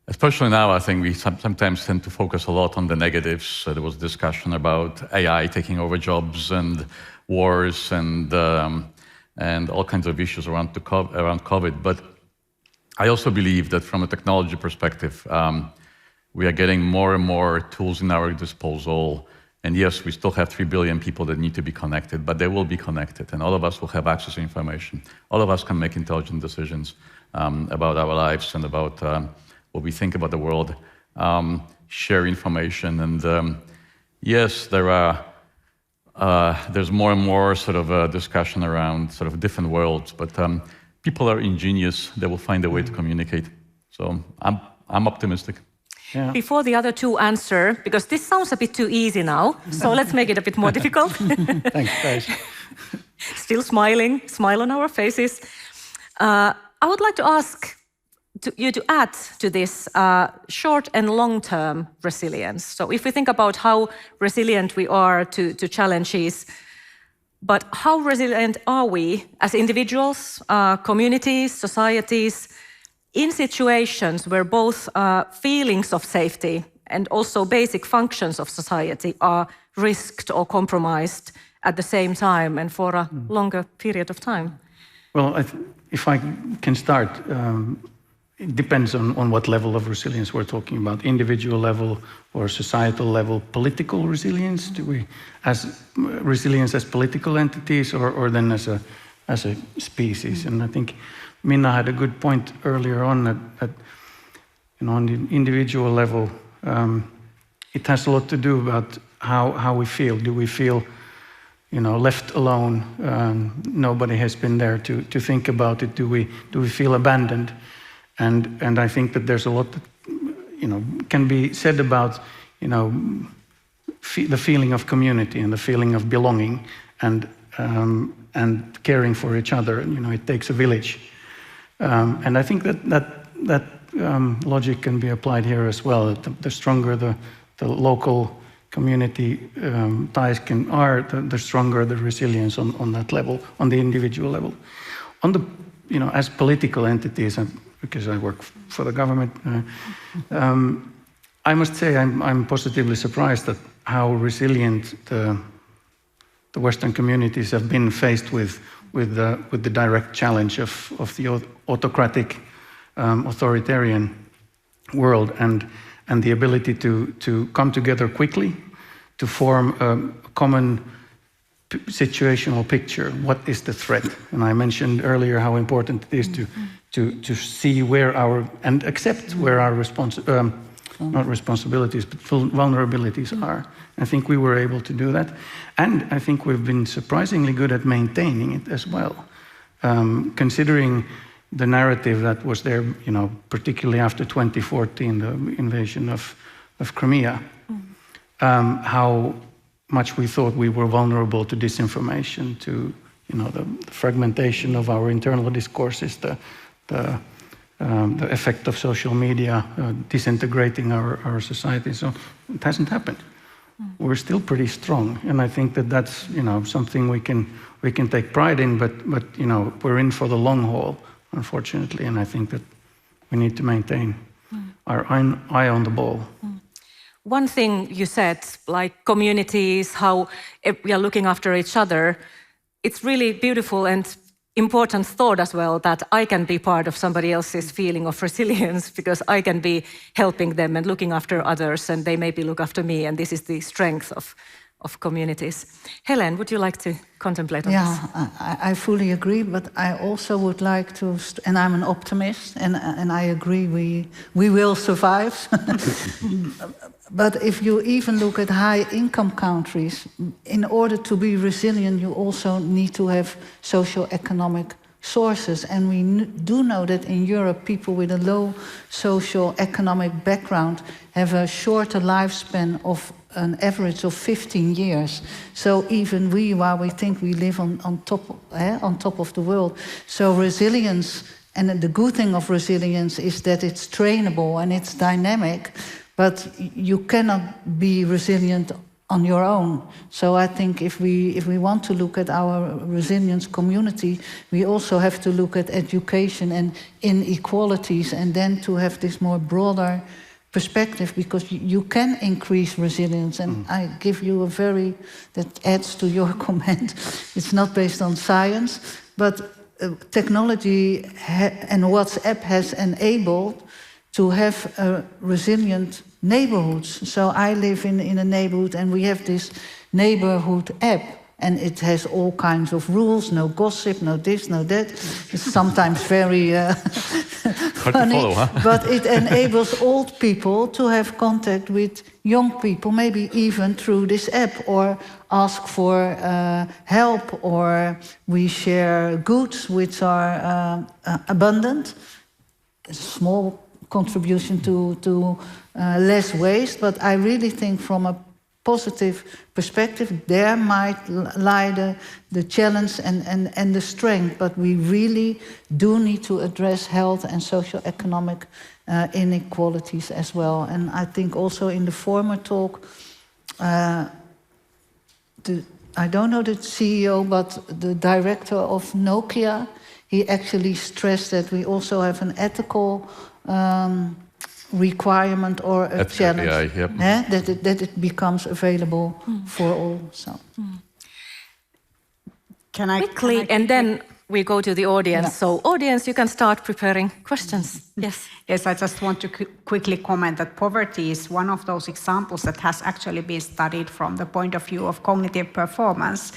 especially now, I think we sometimes tend to focus a lot on the negatives. There was discussion about AI taking over jobs and wars and all kinds of issues around COVID. But I also believe that from a technology perspective, we are getting more and more tools in our disposal. And yes, we still have 3 billion people that need to be connected, but they will be connected, and all of us will have access to information. All of us can make intelligent decisions about our lives and about what we think about the world, share information. And yes, there's more and more sort of discussion around sort of different worlds, but people are ingenious. They will find a way to communicate. So I'm optimistic. Yeah. Before the other two answer, because this sounds a bit too easy now, so let's make it a bit more difficult. Thanks, guys. Still smiling, smile on our faces. I would like to ask you to add to this short and long-term resilience. So if we think about how resilient we are to challenges, but how resilient are we as individuals, communities, societies, in situations where both feelings of safety and also basic functions of society are risked or compromised at the same time and for a longer period of time? Well, if I can start, it depends on what level of resilience we're talking about, individual level or societal level. Political resilience, do we as resilience as political entities or then as a species? And I think Minna had a good point earlier on that on the individual level, it has a lot to do about how we feel. Do we feel left alone? Nobody has been there to think about it. Do we feel abandoned? And I think that there's a lot that can be said about the feeling of community and the feeling of belonging and caring for each other. It takes a village. And I think that logic can be applied here as well. The stronger the local community ties are, the stronger the resilience on that level, on the individual level. On the as political entities, because I work for the government, I must say I'm positively surprised at how resilient the Western communities have been faced with the direct challenge of the autocratic, authoritarian world, and the ability to come together quickly, to form a common situational picture. What is the threat? And I mentioned earlier how important it is to see and accept where our not responsibilities, but vulnerabilities are. I think we were able to do that. And I think we've been surprisingly good at maintaining it as well. Considering the narrative that was there, particularly after 2014, the invasion of Crimea, how much we thought we were vulnerable to disinformation, to the fragmentation of our internal discourses, the effect of social media disintegrating our society. So it hasn't happened. We're still pretty strong, and I think that's something we can take pride in. But we're in for the long haul, unfortunately, and I think that we need to maintain our eye on the ball. One thing you said, like communities, how we are looking after each other, it's really beautiful and important thought as well, that I can be part of somebody else's feeling of resilience because I can be helping them and looking after others, and they maybe look after me, and this is the strength of communities. Helen, would you like to contemplate on this? Yeah, I fully agree, but I also would like to, and I'm an optimist, and I agree we will survive. But if you even look at high-income countries, in order to be resilient, you also need to have socio-economic sources. And we do know that in Europe, people with a low socio-economic background have a shorter lifespan of an average of 15 years. So even we, while we think we live on top of the world, so resilience, and the good thing of resilience is that it's trainable and it's dynamic, but you cannot be resilient on your own. So I think if we want to look at our resilience community, we also have to look at education and inequalities, and then to have this more broader perspective, because you can increase resilience. And I give you that adds to your comment. It's not based on science, but technology and WhatsApp has enabled to have resilient neighborhoods. So I live in a neighborhood, and we have this neighborhood app, and it has all kinds of rules, no gossip, no this, no that. It's sometimes very funny, follow, huh? but it enables old people to have contact with young people, maybe even through this app, or ask for help, or we share goods which are abundant. A small contribution to less waste, but I really think from a positive perspective, there might lie the challenge and the strength, but we really do need to address health and socioeconomic inequalities as well. And I think also in the former talk, I don't know the CEO, but the director of Nokia, he actually stressed that we also have an ethical requirement or a challenge, that it becomes available for all. So, can I and then we go to the audience. Yeah. So, audience, you can start preparing questions. Yes. Yes, I just want to quickly comment that poverty is one of those examples that has actually been studied from the point of view of cognitive performance.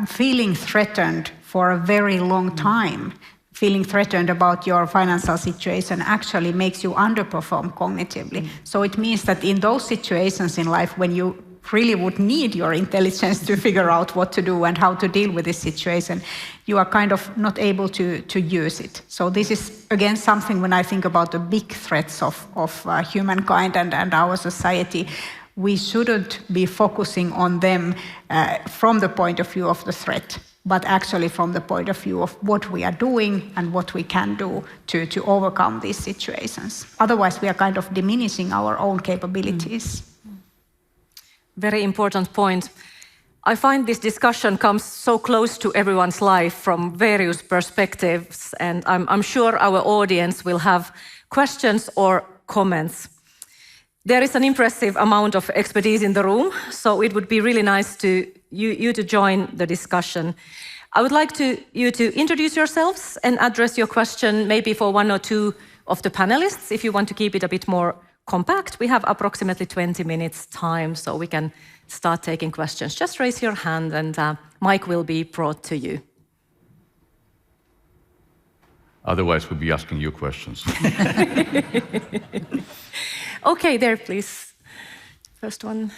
Feeling threatened for a very long time, feeling threatened about your financial situation actually makes you underperform cognitively. So it means that in those situations in life when you really would need your intelligence to figure out what to do and how to deal with this situation, you are kind of not able to use it. So this is, again, something when I think about the big threats of humankind and our society, we shouldn't be focusing on them from the point of view of the threat, but actually from the point of view of what we are doing and what we can do to overcome these situations. Otherwise, we are kind of diminishing our own capabilities. Very important point. I find this discussion comes so close to everyone's life from various perspectives, and I'm sure our audience will have questions or comments. There is an impressive amount of expertise in the room, so it would be really nice to you to join the discussion. I would like you to introduce yourselves and address your question maybe for one or two of the panelists, if you want to keep it a bit more compact. We have approximately 20 minutes time, so we can start taking questions. Just raise your hand and mic will be brought to you. Otherwise, we'll be asking you questions. Okay, there, please. First one.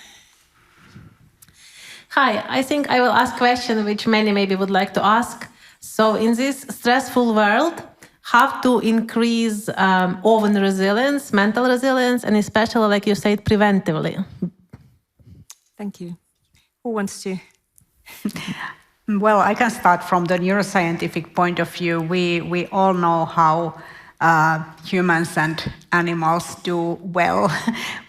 Hi, I think I will ask a question which many maybe would like to ask. So in this stressful world, how to increase own resilience, mental resilience, and especially, like you said, preventively? Thank you. Who wants to? Well, I can start from the neuroscientific point of view. We all know how humans and animals do well.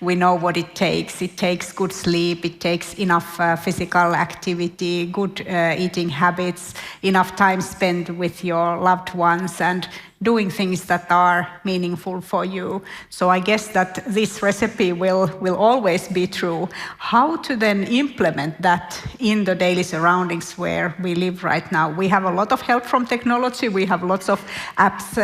We know what it takes. It takes good sleep, it takes enough physical activity, good eating habits, enough time spent with your loved ones, and doing things that are meaningful for you. So I guess that this recipe will always be true. How to then implement that in the daily surroundings where we live right now? We have a lot of help from technology. We have lots of apps,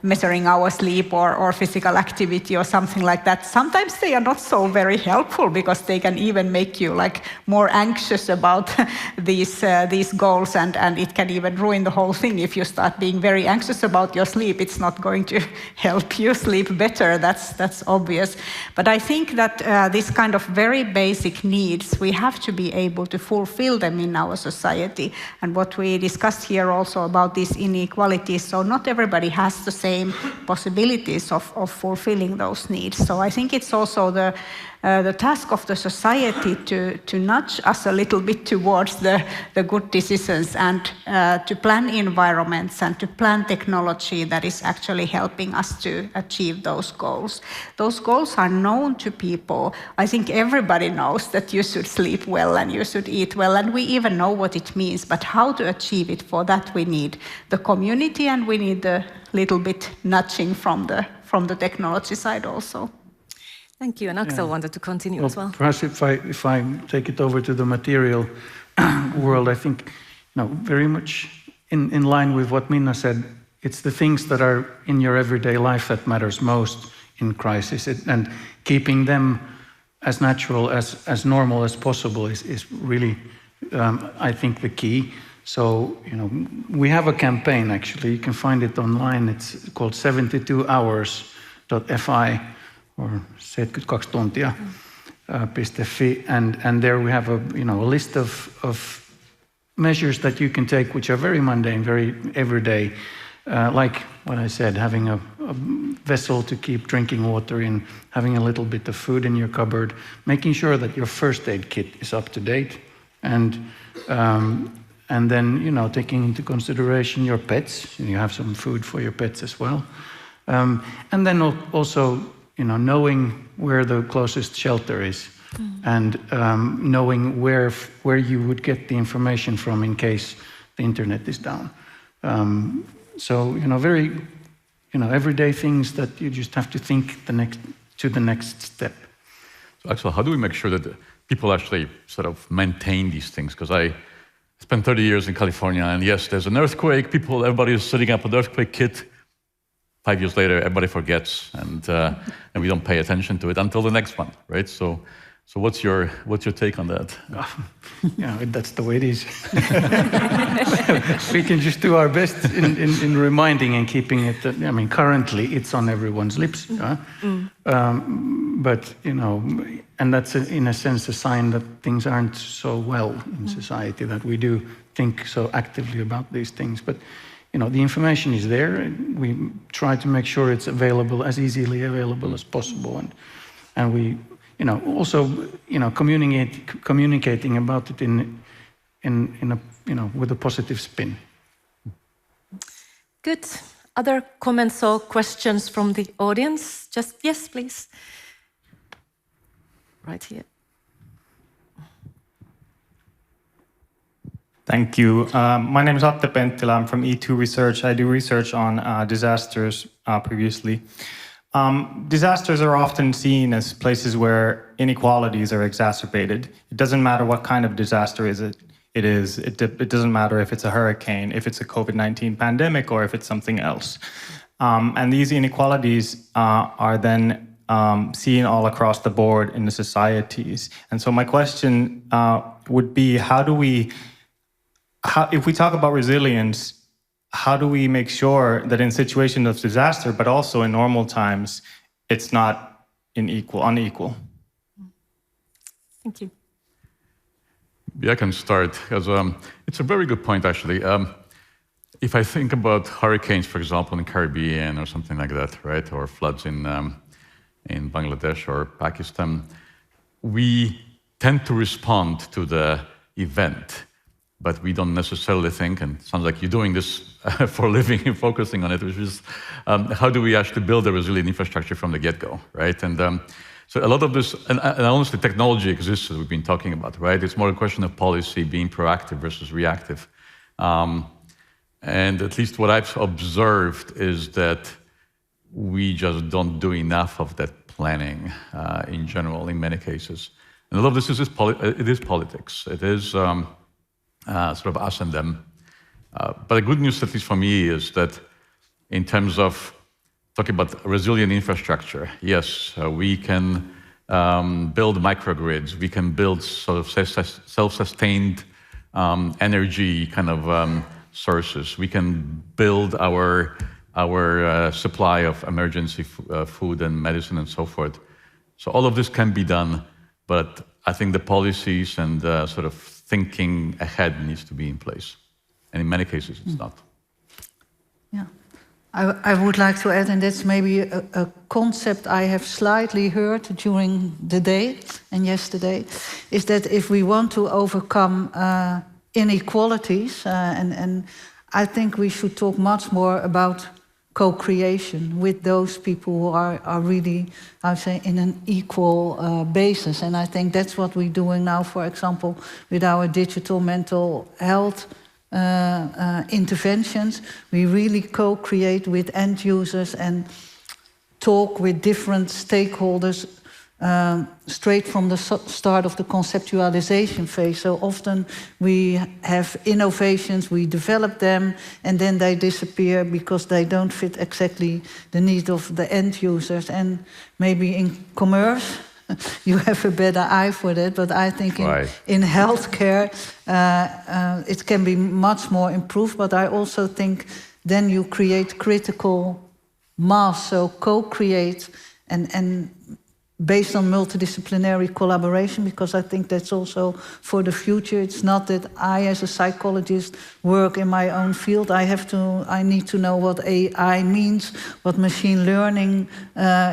measuring our sleep or physical activity or something like that. Sometimes they are not so very helpful because they can even make you more anxious about these goals, and it can even ruin the whole thing if you start being very anxious about about your sleep, it's not going to help you sleep better. That's obvious. But I think that this kind of very basic needs, we have to be able to fulfill them in our society. And what we discussed here also about these inequalities, so not everybody has the same possibilities of fulfilling those needs. So I think it's also the task of the society to nudge us a little bit towards the good decisions and to plan environments and to plan technology that is actually helping us to achieve those goals. Those goals are known to people. I think everybody knows that you should sleep well and you should eat well, and we even know what it means, but how to achieve it, for that we need the community and we need a little bit nudging from the technology side also. Thank you, and Axel wanted to continue as well. Perhaps if I take it over to the material world, I think very much in line with what Minna said, it's the things that are in your everyday life that matters most in crisis, and keeping them as natural, as normal as possible is really, I think, the key. So, we have a campaign, actually. You can find it online. It's called 72hours.fi. or 72 tuntia.fi, and there we have a list of measures that you can take, which are very mundane, very everyday, like what I said, having a vessel to keep drinking water in, having a little bit of food in your cupboard, making sure that your first aid kit is up to date, and then taking into consideration your pets. You have some food for your pets as well, and then also knowing where the closest shelter is, and knowing where you would get the information from in case the internet is down. So very everyday things that you just have to think to the next step. So Axel, how do we make sure that people actually sort of maintain these things? Because I spent 30 years in California, and yes, there's an earthquake. Everybody is setting up an earthquake kit. 5 years later, everybody forgets, and we don't pay attention to it until the next one, right? So what's your take on that? That's the way it is. We can just do our best in reminding and keeping it. Currently it's on everyone's lips, but and that's in a sense a sign that things aren't so well in society, that we do think so actively about these things, but. The information is there. We try to make sure it's available, as easily available as possible, and we, also, communicating about it in a, with a positive spin. Good. Other comments or questions from the audience? Just yes, please. Right here. Thank you. My name is Atte Penttilä. I'm from E2 Research. I do research on disasters previously. Disasters are often seen as places where inequalities are exacerbated. It doesn't matter what kind of disaster it is. It doesn't matter if it's a hurricane, if it's a COVID-19 pandemic, or if it's something else. And these inequalities are then seen all across the board in the societies. And so my question would be, if we talk about resilience, how do we make sure that in situations of disaster, but also in normal times, it's not unequal? Thank you. Yeah, I can start, because it's a very good point, actually. If I think about hurricanes, for example, in the Caribbean or something like that, right, or floods in Bangladesh or Pakistan, we tend to respond to the event. But we don't necessarily think, and it sounds like you're doing this for a living and focusing on it, which is how do we actually build a resilient infrastructure from the get-go, right? And so a lot of this, and honestly, technology exists, as we've been talking about, right? It's more a question of policy, being proactive versus reactive. And at least what I've observed is that we just don't do enough of that planning in general, in many cases. And a lot of this is politics. It is sort of us and them. But the good news, at least for me, is that in terms of talking about resilient infrastructure, yes, we can build microgrids. We can build sort of self-sustained energy kind of sources. We can build our our supply of emergency food and medicine and so forth. So all of this can be done, but I think the policies and sort of thinking ahead needs to be in place. And in many cases, it's not. Yeah. I would like to add, and that's maybe a concept I have slightly heard during the day and yesterday, is that if we want to overcome inequalities, and I think we should talk much more about co-creation with those people who are really, I would say, in an equal basis. And I think that's what we're doing now, for example, with our digital mental health interventions. We really co-create with end users and talk with different stakeholders straight from the start of the conceptualization phase. So often we have innovations, we develop them, and then they disappear because they don't fit exactly the need of the end users. And maybe in commerce, you have a better eye for that, but I think in healthcare, it can be much more improved. But I also think then you create critical mass, so co-create and based on multidisciplinary collaboration, because I think that's also for the future. It's not that I, as a psychologist, work in my own field. I need to know what AI means, what machine learning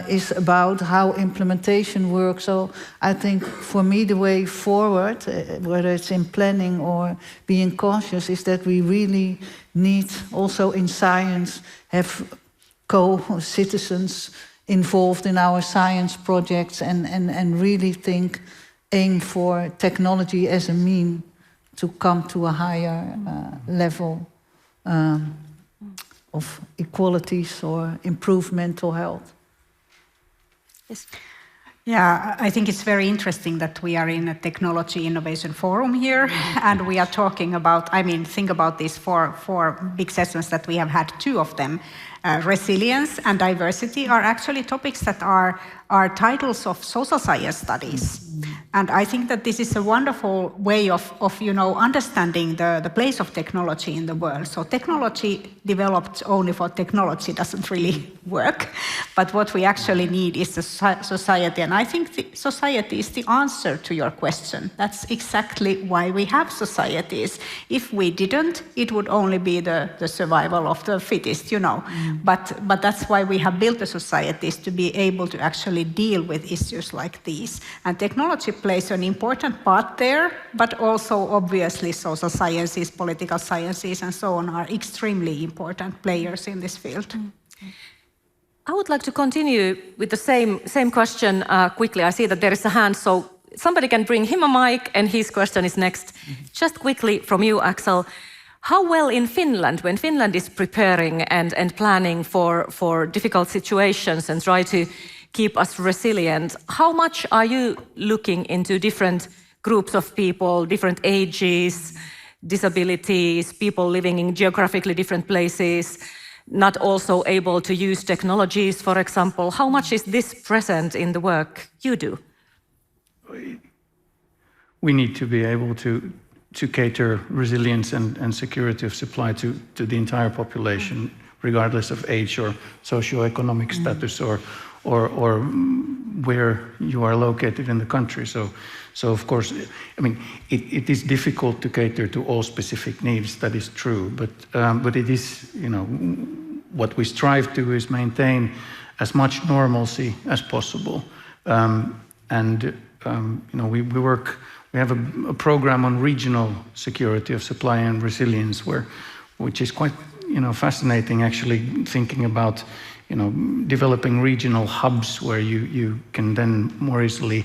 is about, how implementation works. So I think for me, the way forward, whether it's in planning or being conscious, is that we really need also in science have co-citizens involved in our science projects and really aim for technology as a mean to come to a higher level of equalities or improve mental health. Yes. Yeah, I think it's very interesting that we are in a technology innovation forum here, and we are talking about, think about these four big sessions that we have had, 2 of them. Resilience and diversity are actually topics that are titles of social science studies. And I think that this is a wonderful way of understanding the place of technology in the world. So technology developed only for technology doesn't really work. But what we actually need is the society. And I think the society is the answer to your question. That's exactly why we have societies. If we didn't, it would only be the survival of the fittest, But that's why we have built the societies, to be able to actually deal with issues like these. And technology plays an important part there, but also obviously social sciences, political sciences, and so on are extremely important players in this field. I would like to continue with the same question quickly. I see that there is a hand, so somebody can bring him a mic, and his question is next. Just quickly from you, Axel. How well in Finland, when Finland is preparing and planning for difficult situations and try to keep us resilient, how much are you looking into different groups of people, different ages, disabilities, people living in geographically different places, not also able to use technologies, for example? How much is this present in the work you do? We need to be able to cater resilience and security of supply to the entire population, regardless of age or socioeconomic status or where you are located in the country. So of course, it is difficult to cater to all specific needs. That is true, but it is, what we strive to is maintain as much normalcy as possible, We have a program on regional security of supply and resilience, which is quite, fascinating. Actually, thinking about, developing regional hubs where you can then more easily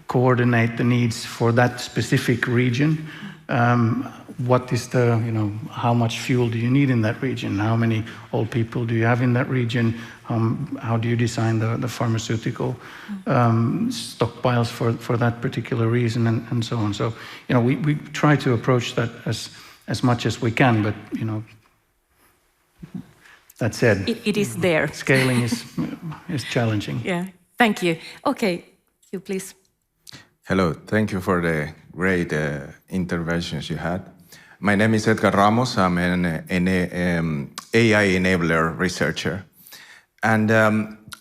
coordinate the needs for that specific region. What is how much fuel do you need in that region? How many old people do you have in that region? How do you design the pharmaceutical stockpiles for that particular reason, and so on? So, we try to approach that as much as we can, but, that said, it is there. Scaling is challenging. Yeah, thank you. Okay, you please. Hello, thank you for the great interventions you had. My name is Edgar Ramos. I'm an AI enabler researcher. And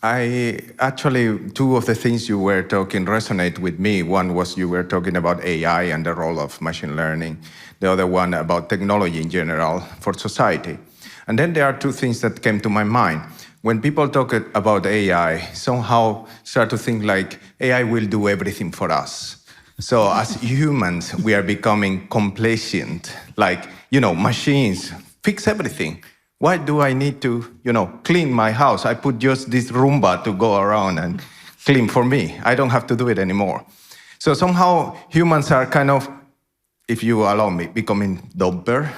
I actually, two of the things you were talking resonate with me. One was you were talking about AI and the role of machine learning. The other one about technology in general for society. And then there are two things that came to my mind. When people talk about AI, somehow start to think like AI will do everything for us. So as humans, we are becoming complacent, like, machines fix everything. Why do I need to, clean my house? I put just this Roomba to go around and clean for me. I don't have to do it anymore. So somehow humans are kind of, if you allow me, becoming dumber,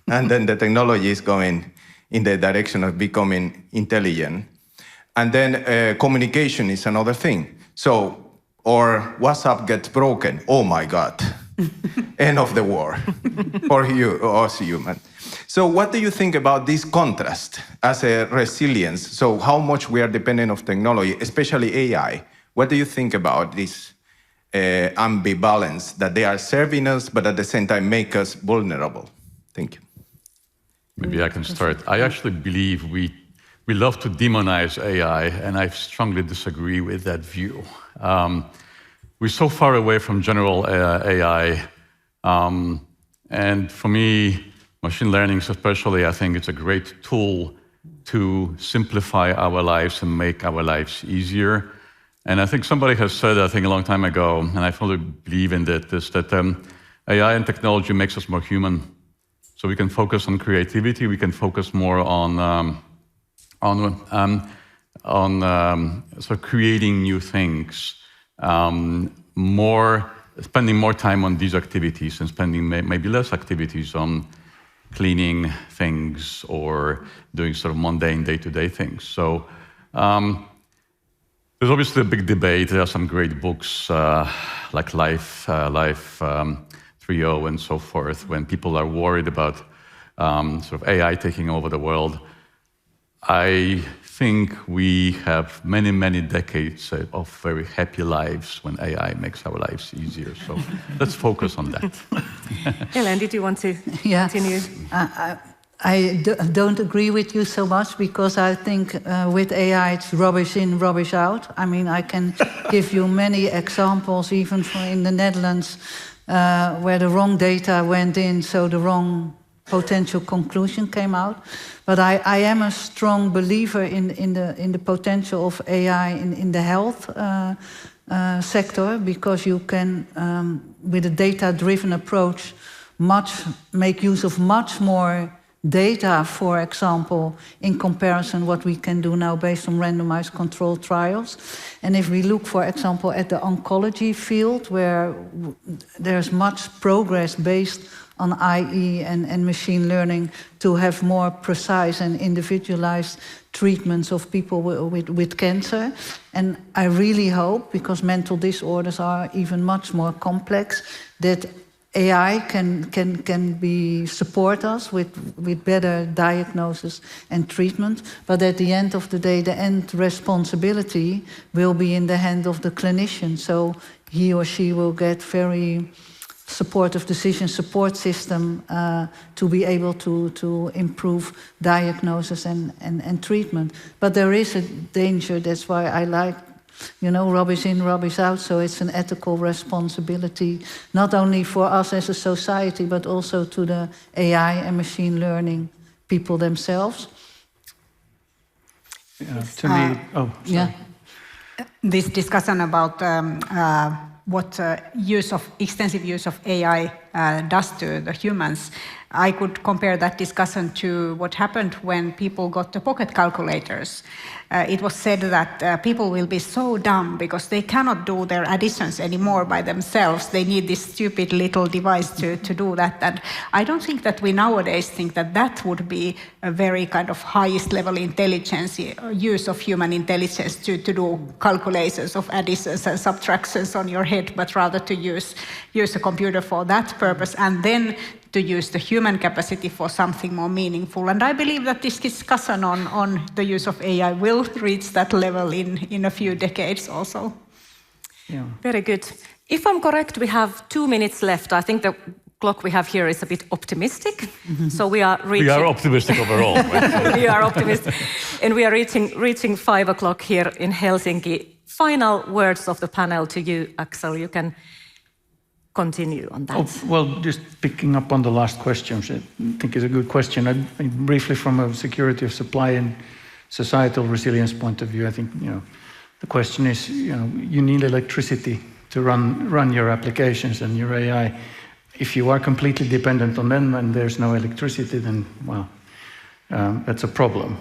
and then the technology is going in the direction of becoming intelligent. And then communication is another thing. So, or WhatsApp gets broken. Oh my God, end of the war for you, us human. So what do you think about this contrast as a resilience? So how much we are dependent on technology, especially AI? What do you think about this ambivalence, that they are serving us, but at the same time make us vulnerable? Thank you. Maybe I can start. I actually believe we love to demonize AI, and I strongly disagree with that view. We're so far away from general AI, and for me, machine learning especially, I think it's a great tool to simplify our lives and make our lives easier. And I think somebody has said, I think a long time ago, and I fully believe in that, is that AI and technology makes us more human. So we can focus on creativity, we can focus more on sort of creating new things, spending more time on these activities and spending maybe less activities on cleaning things or doing sort of mundane day-to-day things. So there's obviously a big debate. There are some great books like Life 3.0 and so forth, when people are worried about sort of AI taking over the world. I think we have many, many decades of very happy lives when AI makes our lives easier. So let's focus on that. Helene, did you want to continue? I don't agree with you so much, because I think with AI it's rubbish in, rubbish out. I mean, I can give you many examples, even in the Netherlands, where the wrong data went in, so the wrong potential conclusion came out. But I am a strong believer in the potential of AI in the health sector, because you can, with a data-driven approach, make use of much more data, for example, in comparison what we can do now based on randomized controlled trials. And if we look, for example, at the oncology field, where there's much progress based on IE and machine learning to have more precise and individualized treatments of people with cancer. And I really hope, because mental disorders are even much more complex, that AI can support us with better diagnosis and treatment, but at the end of the day, the end responsibility will be in the hand of the clinician. So he or she will get very supportive decision support system to be able to improve diagnosis and treatment. But there is a danger. That's why I like, rubbish in, rubbish out. So it's an ethical responsibility, not only for us as a society, but also to the AI and machine learning people themselves. To me, this discussion about what extensive use of AI does to the humans, I could compare that discussion to what happened when people got the pocket calculators. It was said that people will be so dumb because they cannot do their additions anymore by themselves. They need this stupid little device to do that. And I don't think that we nowadays think that that would be a very kind of highest level intelligence, use of human intelligence to do calculations of additions and subtractions on your head, but rather to use a computer for that purpose, and then to use the human capacity for something more meaningful. And I believe that this discussion on the use of AI will reach that level in a few decades also. Yeah. Very good. If I'm correct, we have 2 minutes left. I think the clock we have here is a bit optimistic. So we are reaching... We are optimistic overall. Right? We are optimistic. And we are reaching 5 o'clock here in Helsinki. Final words of the panel to you, Axel. You can continue on that. Oh, well, just picking up on the last question, which I think is a good question. Briefly, from a security of supply and societal resilience point of view, I think the question is, you need electricity to run your applications and your AI. If you are completely dependent on them and there's no electricity, then well, that's a problem.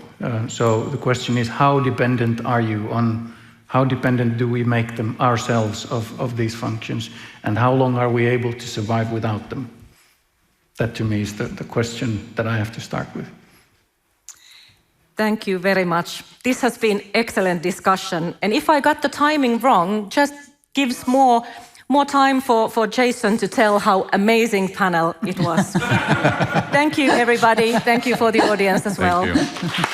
So the question is, how dependent are you on? How dependent do we make them ourselves of these functions, and how long are we able to survive without them? That to me is the question that I have to start with. Thank you very much. This has been excellent discussion. And if I got the timing wrong, just gives more time for Jason to tell how amazing panel it was. Thank you, everybody. Thank you for the audience as well. Thank you.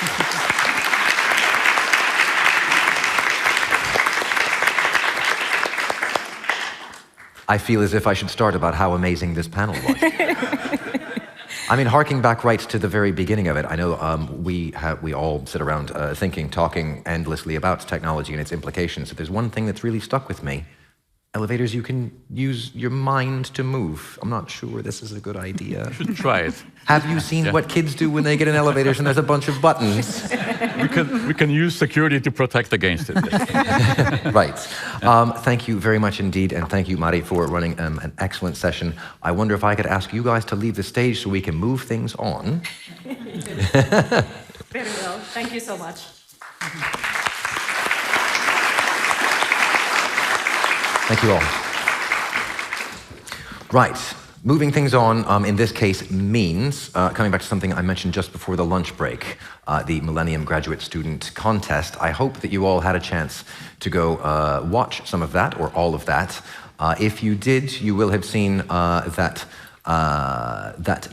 I feel as if I should start about how amazing this panel was. I mean, harking back right to the very beginning of it, I know we all sit around talking endlessly about technology and its implications. But there's one thing that's really stuck with me. Elevators, you can use your mind to move. I'm not sure this is a good idea. You should try it. Have you seen what kids do when they get in elevators and there's a bunch of buttons? We can use security to protect against it. Right. Thank you very much indeed, and thank you, Mari, for running an excellent session. I wonder if I could ask you guys to leave the stage so we can move things on. Very well. Thank you so much. Thank you all. Right. Moving things on, in this case, means, coming back to something I mentioned just before the lunch break, the Millennium Graduate Student Contest. I hope that you all had a chance to go watch some of that, or all of that. If you did, you will have seen that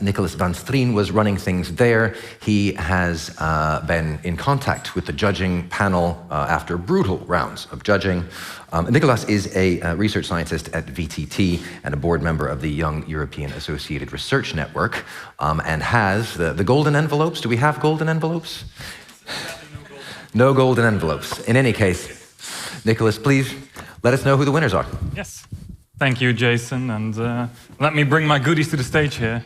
Nicholas van Strien was running things there. He has been in contact with the judging panel after brutal rounds of judging. Nicholas is a research scientist at VTT and a board member of the Young European Associated Research Network, and has the golden envelopes. Do we have golden envelopes? No golden envelopes. In any case, Nicholas, please let us know who the winners are. Yes. Thank you, Jason, and let me bring my goodies to the stage here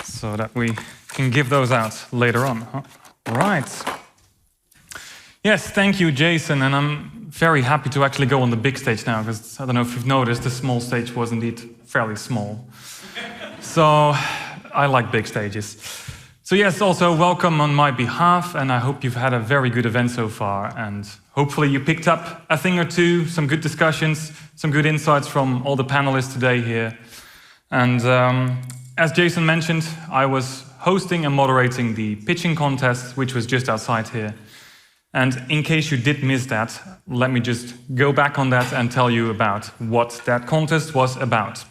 so that we can give those out later on. Right. Yes, thank you, Jason, and I'm very happy to actually go on the big stage now, because I don't know if you've noticed, the small stage was indeed fairly small. So I like big stages. So yes, also welcome on my behalf, and I hope you've had a very good event so far, and hopefully you picked up a thing or two, some good discussions, some good insights from all the panelists today here. And as Jason mentioned, I was hosting and moderating the pitching contest, which was just outside here. And in case you did miss that, let me just go back on that and tell you about what that contest was about.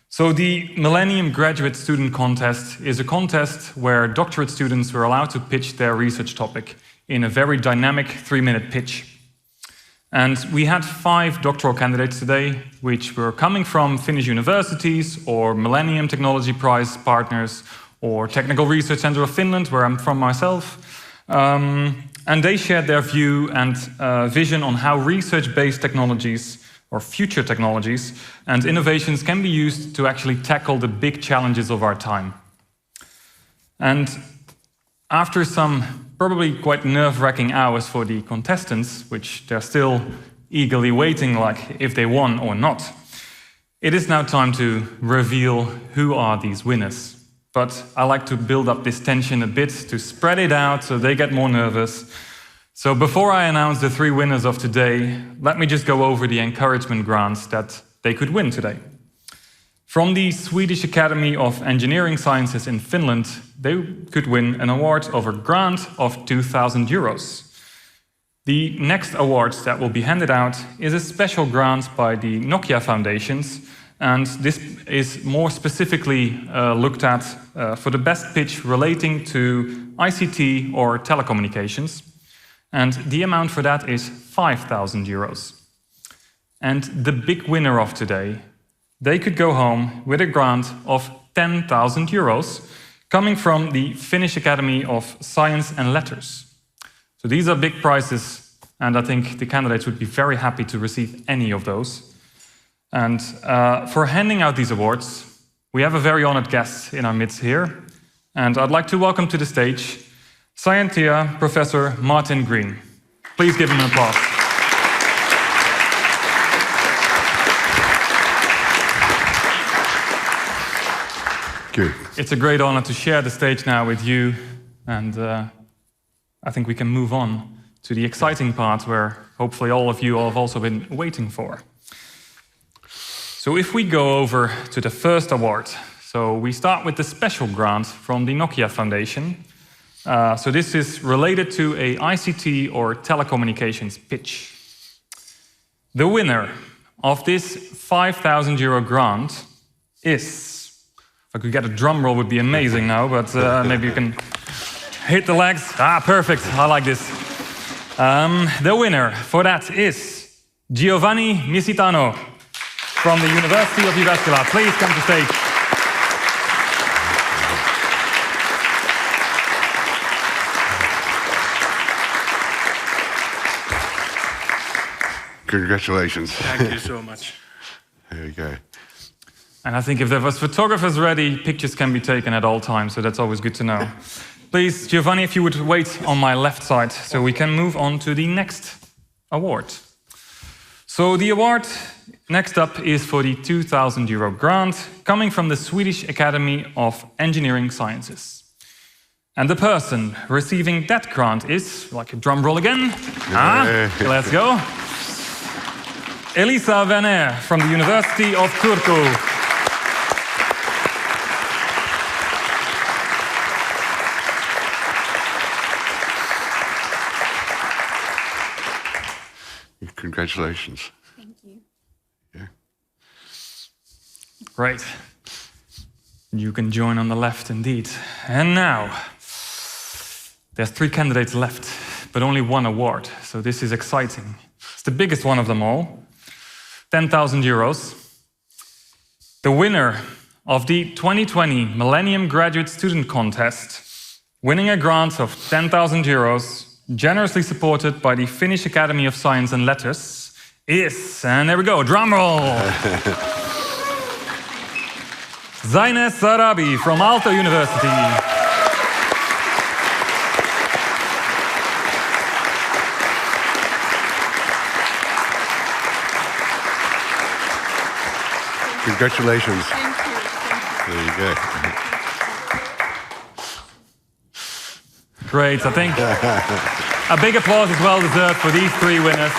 So the Millennium Graduate Student Contest is a contest where doctorate students were allowed to pitch their research topic in a very dynamic 3-minute pitch. And we had 5 doctoral candidates today, which were coming from Finnish universities or Millennium Technology Prize partners or Technical Research Center of Finland, where I'm from myself. And they shared their view and vision on how research-based technologies or future technologies and innovations can be used to actually tackle the big challenges of our time. And after some probably quite nerve-wracking hours for the contestants, which they're still eagerly waiting like if they won or not, it is now time to reveal who are these winners. But I like to build up this tension a bit to spread it out so they get more nervous. So before I announce the 3 winners of today, let me just go over the encouragement grants that they could win today. From the Swedish Academy of Engineering Sciences in Finland, they could win an award of a grant of 2,000 euros. The next awards that will be handed out is a special grant by the Nokia Foundations, and this is more specifically looked at for the best pitch relating to ICT or telecommunications. And the amount for that is 5,000 euros. And the big winner of today they could go home with a grant of 10,000 euros coming from the Finnish Academy of Science and Letters. So these are big prizes, and I think the candidates would be very happy to receive any of those. And for handing out these awards, we have a very honored guest in our midst here, and I'd like to welcome to the stage Scientia Professor Martin Green. Please give him an applause. Good. It's a great honor to share the stage now with you, and I think we can move on to the exciting part where hopefully all of you have also been waiting for. So if we go over to the first award, so we start with the special grant from the Nokia Foundation. So this is related to a ICT or telecommunications pitch. The winner of this 5,000 euro grant is, if I could get a drum roll would be amazing now, but maybe you can hit the legs. Ah, perfect, I like this. The winner for that is Giovanni Misitano from the University of Jyväskylä. Please come to stage. Congratulations. Thank you so much. There you go. And I think if there was photographers ready, pictures can be taken at all times, so that's always good to know. Please, Giovanni, if you would wait on my left side, so we can move on to the next award. So the award next up is for the 2,000 euro grant coming from the Swedish Academy of Engineering Sciences. And the person receiving that grant is, like a drum roll again, let's go. Elisa Vener from the University of Turku. Congratulations. Thank you. Yeah. Great. You can join on the left indeed. And now, there's 3 candidates left, but only 1 award. So this is exciting. It's the biggest one of them all. 10,000 euros. The winner of the 2020 Millennium Graduate Student Contest, winning a grant of 10,000 euros, generously supported by the Finnish Academy of Science and Letters, is, and there we go, drum roll, Zaines Sarabi from Aalto University. Congratulations. Thank you. There you go. Great, I think a big applause is well deserved for these 3 winners.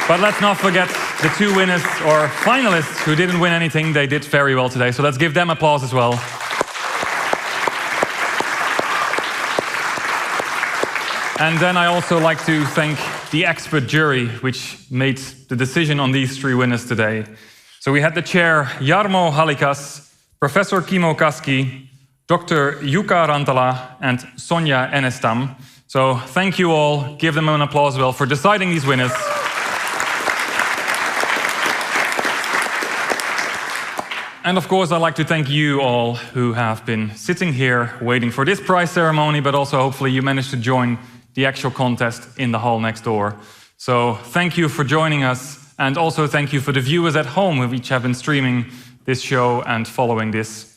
But let's not forget the 2 winners or finalists who didn't win anything. They did very well today, so let's give them applause as well. And then I also like to thank the expert jury which made the decision on these 3 winners today. So we had the chair Jarmo Halikas, Professor Kimmo Kaski, Dr. Jukka Rantala and Sonja Enestam. So thank you all, give them an applause as well for deciding these winners. And of course I'd like to thank you all who have been sitting here waiting for this prize ceremony, but also hopefully you managed to join the actual contest in the hall next door. So thank you for joining us, and also thank you for the viewers at home who each have been streaming this show and following this.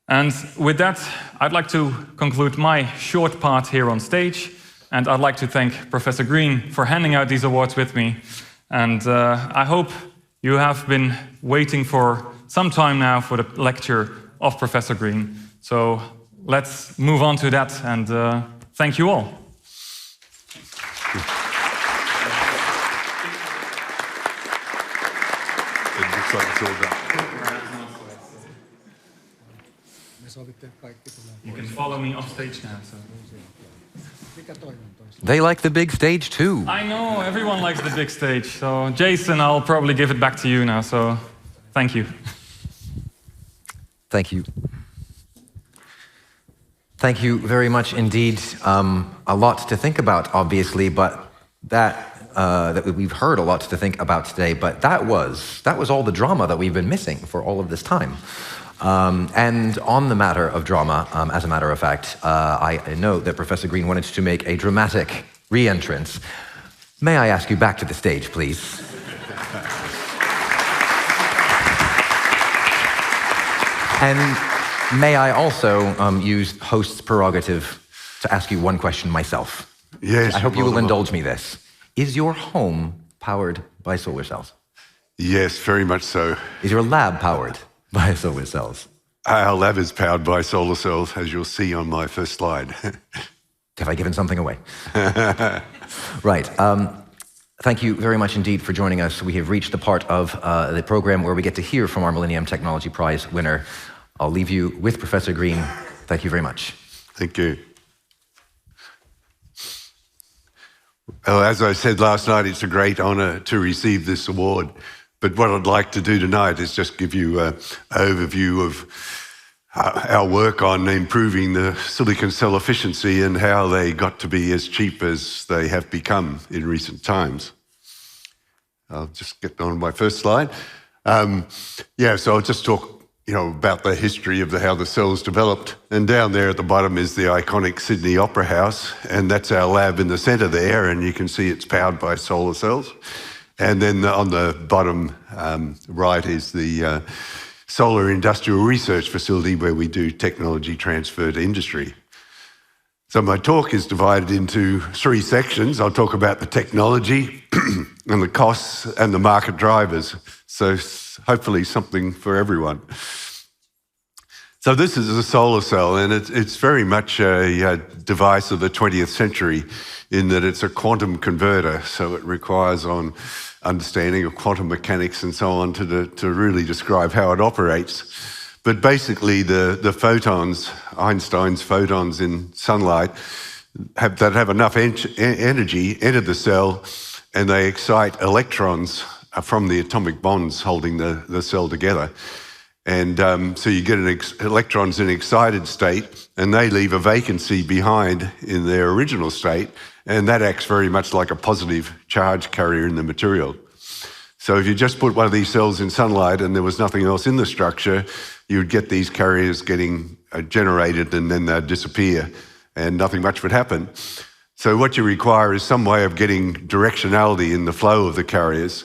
And with that, I'd like to conclude my short part here on stage, and I'd like to thank Professor Green for handing out these awards with me. And I hope you have been waiting for some time now for the lecture of Professor Green. So let's move on to that, and thank you all. You can follow me off stage now. So. They like the big stage too. I know, everyone likes the big stage. So Jason, I'll probably give it back to you now. So thank you. Thank you. Thank you very much indeed. A lot to think about, obviously, but that that we've heard a lot to think about today, but that was all the drama that we've been missing for all of this time. And on the matter of drama, as a matter of fact, I know that Professor Green wanted to make a dramatic re-entrance. May I ask you back to the stage, please? And may I also use host's prerogative to ask you one question myself? Yes. I hope you will indulge me this. Is your home powered by solar cells? Yes, very much so. Is your lab powered by solar cells? Our lab is powered by solar cells, as you'll see on my first slide. Have I given something away? Right. Thank you very much indeed for joining us. We have reached the part of the program where we get to hear from our Millennium Technology Prize winner. I'll leave you with Professor Green. Thank you very much. Thank you. Well, as I said last night, it's a great honour to receive this award. But what I'd like to do tonight is just give you an overview of our work on improving the silicon cell efficiency and how they got to be as cheap as they have become in recent times. I'll just get on my first slide. So I'll just talk about the history of how the cells developed. And down there at the bottom is the iconic Sydney Opera House, and that's our lab in the centre there, and you can see it's powered by solar cells. And then on the bottom right is the Solar Industrial Research Facility where we do technology transfer to industry. So my talk is divided into 3 sections. I'll talk about the technology and the costs and the market drivers. So hopefully something for everyone. So this is a solar cell, and it's very much a device of the 20th century in that it's a quantum converter. So it requires understanding of quantum mechanics and so on to really describe how it operates. But basically the photons, Einstein's photons in sunlight, that have enough energy enter the cell, and they excite electrons from the atomic bonds holding the cell together. And so you get electrons in excited state, and they leave a vacancy behind in their original state, and that acts very much like a positive charge carrier in the material. So if you just put one of these cells in sunlight and there was nothing else in the structure, you would get these carriers getting generated, and then they'd disappear and nothing much would happen. So what you require is some way of getting directionality in the flow of the carriers,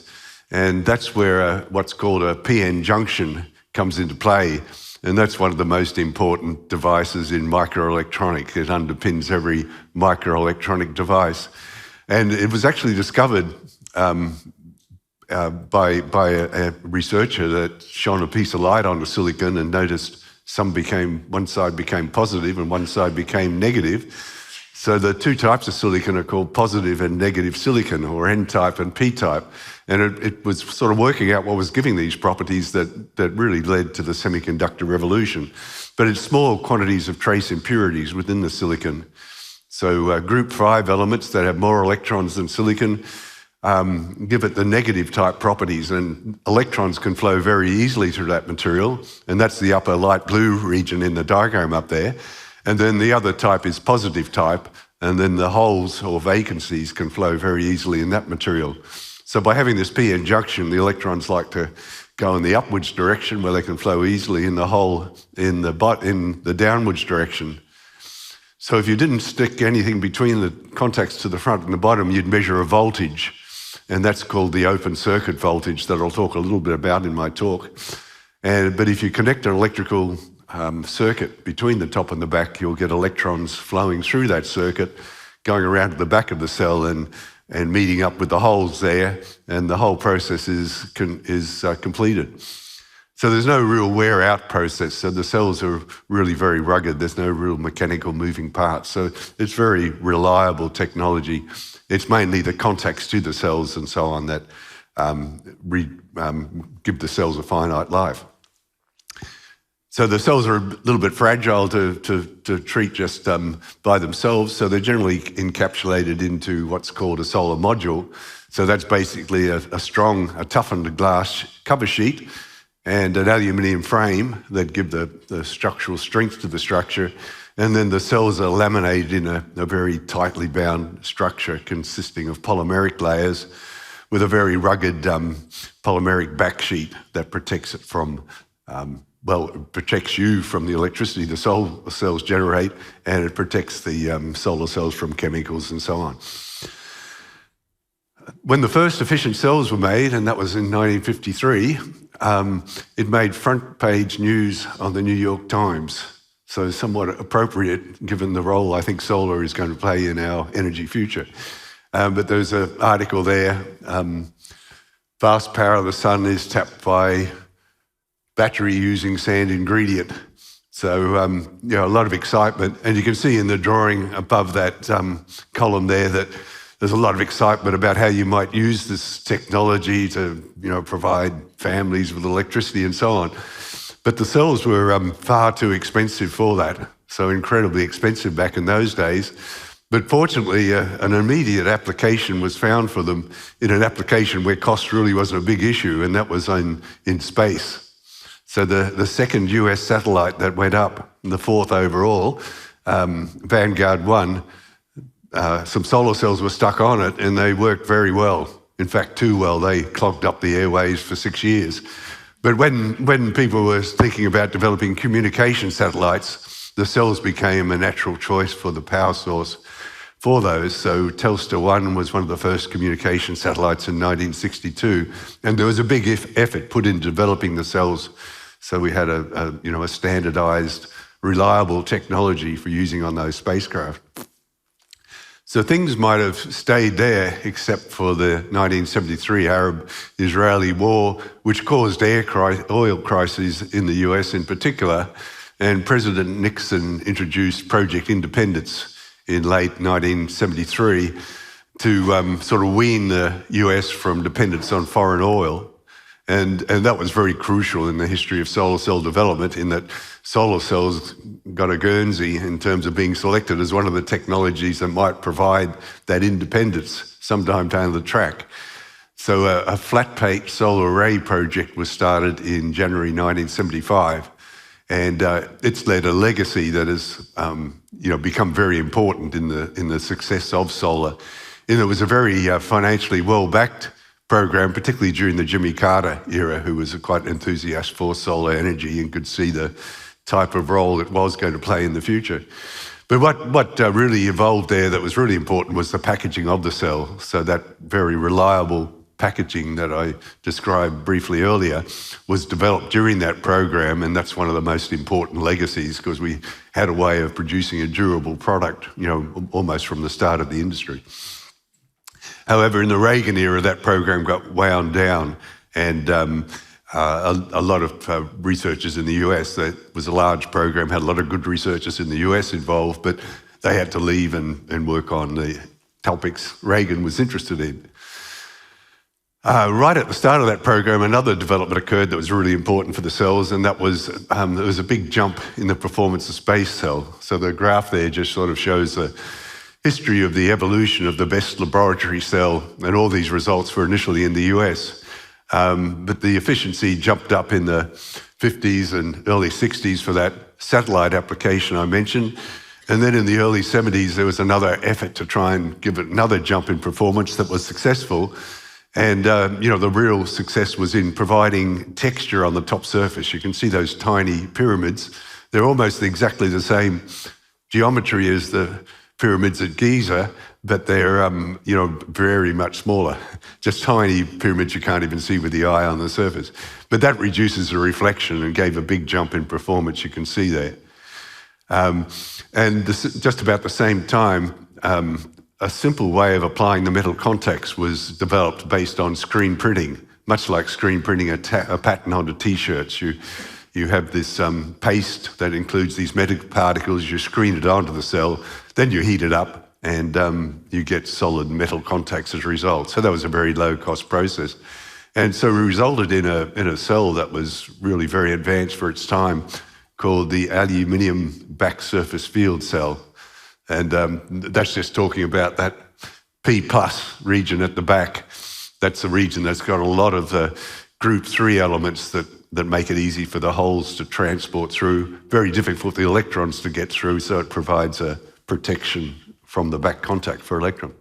and that's where what's called a PN junction comes into play. And that's one of the most important devices in microelectronics. It underpins every microelectronic device. And it was actually discovered by a researcher that shone a piece of light onto silicon and noticed one side became positive and one side became negative. So the 2 types of silicon are called positive and negative silicon, or N-type and P-type. And it was sort of working out what was giving these properties that really led to the semiconductor revolution. But it's small quantities of trace impurities within the silicon. So group 5 elements that have more electrons than silicon give it the negative type properties, and electrons can flow very easily through that material, and that's the upper light blue region in the diagram up there. And then the other type is positive type, and then the holes or vacancies can flow very easily in that material. So by having this PN junction, the electrons like to go in the upwards direction where they can flow easily in the hole in the downwards direction. So if you didn't stick anything between the contacts to the front and the bottom, you'd measure a voltage, and that's called the open circuit voltage that I'll talk a little bit about in my talk. But if you connect an electrical circuit between the top and the back, you'll get electrons flowing through that circuit, going around to the back of the cell and meeting up with the holes there, and the whole process is completed. So there's no real wear-out process, so the cells are really very rugged. There's no real mechanical moving parts, so it's very reliable technology. It's mainly the contacts to the cells and so on that give the cells a finite life. So the cells are a little bit fragile to treat just by themselves, so they're generally encapsulated into what's called a solar module. So that's basically a toughened glass cover sheet and an aluminium frame that give the structural strength to the structure. And then the cells are laminated in a very tightly bound structure consisting of polymeric layers with a very rugged polymeric backsheet that protects it from, it protects you from the electricity the solar cells generate, and it protects the solar cells from chemicals and so on. When the first efficient cells were made, and that was in 1953, it made front page news on the New York Times. So somewhat appropriate given the role I think solar is going to play in our energy future. But there's an article there, vast power of the sun is tapped by battery using sand ingredient. So, a lot of excitement. And you can see in the drawing above that column there that there's a lot of excitement about how you might use this technology to, provide families with electricity and so on. But the cells were far too expensive for that, so incredibly expensive back in those days. But fortunately, an immediate application was found for them in an application where cost really wasn't a big issue, and that was in space. So the second US satellite that went up, the fourth overall, Vanguard 1, some solar cells were stuck on it, and they worked very well. In fact, too well. They clogged up the airways for 6 years. But when people were thinking about developing communication satellites, the cells became a natural choice for the power source for those. So Telstar 1 was one of the first communication satellites in 1962, and there was a big effort put in developing the cells. So we had a standardized, reliable technology for using on those spacecraft. So things might have stayed there except for the 1973 Arab-Israeli war, which caused oil crises in the US in particular, and President Nixon introduced Project Independence in late 1973 to sort of wean the US from dependence on foreign oil. And that was very crucial in the history of solar cell development, in that solar cells got a Guernsey in terms of being selected as one of the technologies that might provide that independence sometime down the track. So a flat-plate solar array project was started in January 1975, and it's led a legacy that has become very important in the success of solar. And it was a very financially well-backed program, particularly during the Jimmy Carter era, who was quite an enthusiast for solar energy and could see the type of role it was going to play in the future. But what really evolved there that was really important was the packaging of the cell. So that very reliable packaging that I described briefly earlier was developed during that program, and that's one of the most important legacies, because we had a way of producing a durable product, almost from the start of the industry. However, in the Reagan era, that program got wound down, and a lot of researchers in the US, that was a large program, had a lot of good researchers in the US involved, but they had to leave and work on the topics Reagan was interested in. Right at the start of that program, another development occurred that was really important for the cells, and that was there was a big jump in the performance of space cell. So the graph there just sort of shows the history of the evolution of the best laboratory cell, and all these results were initially in the US. But the efficiency jumped up in the 50s and early 60s for that satellite application I mentioned. And then in the early 70s, there was another effort to try and give it another jump in performance that was successful. And, the real success was in providing texture on the top surface. You can see those tiny pyramids. They're almost exactly the same geometry as the pyramids at Giza, but they're, very much smaller. Just tiny pyramids you can't even see with the eye on the surface. But that reduces the reflection and gave a big jump in performance, you can see there. And just about the same time, a simple way of applying the metal contacts was developed based on screen printing, much like screen printing a pattern onto T-shirts. You have this paste that includes these metal particles, you screen it onto the cell, then you heat it up, and you get solid metal contacts as a result. So that was a very low-cost process. And so it resulted in a cell that was really very advanced for its time, called the aluminium back surface field cell. And that's just talking about that P+ region at the back. That's the region that's got a lot of the group 3 elements that that make it easy for the holes to transport through, very difficult for the electrons to get through, so it provides a protection from the back contact for electron.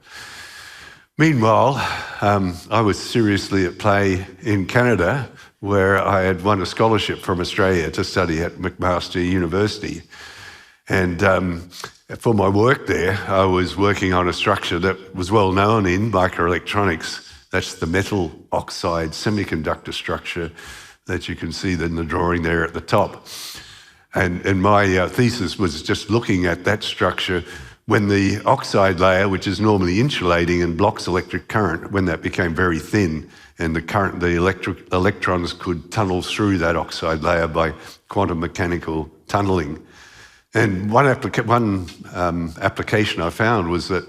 Meanwhile, I was seriously at play in Canada, where I had won a scholarship from Australia to study at McMaster University. And for my work there, I was working on a structure that was well known in microelectronics. That's the metal oxide semiconductor structure that you can see in the drawing there at the top. And my thesis was just looking at that structure when the oxide layer, which is normally insulating and blocks electric current, when that became very thin and the electrons could tunnel through that oxide layer by quantum mechanical tunneling. And one application I found was that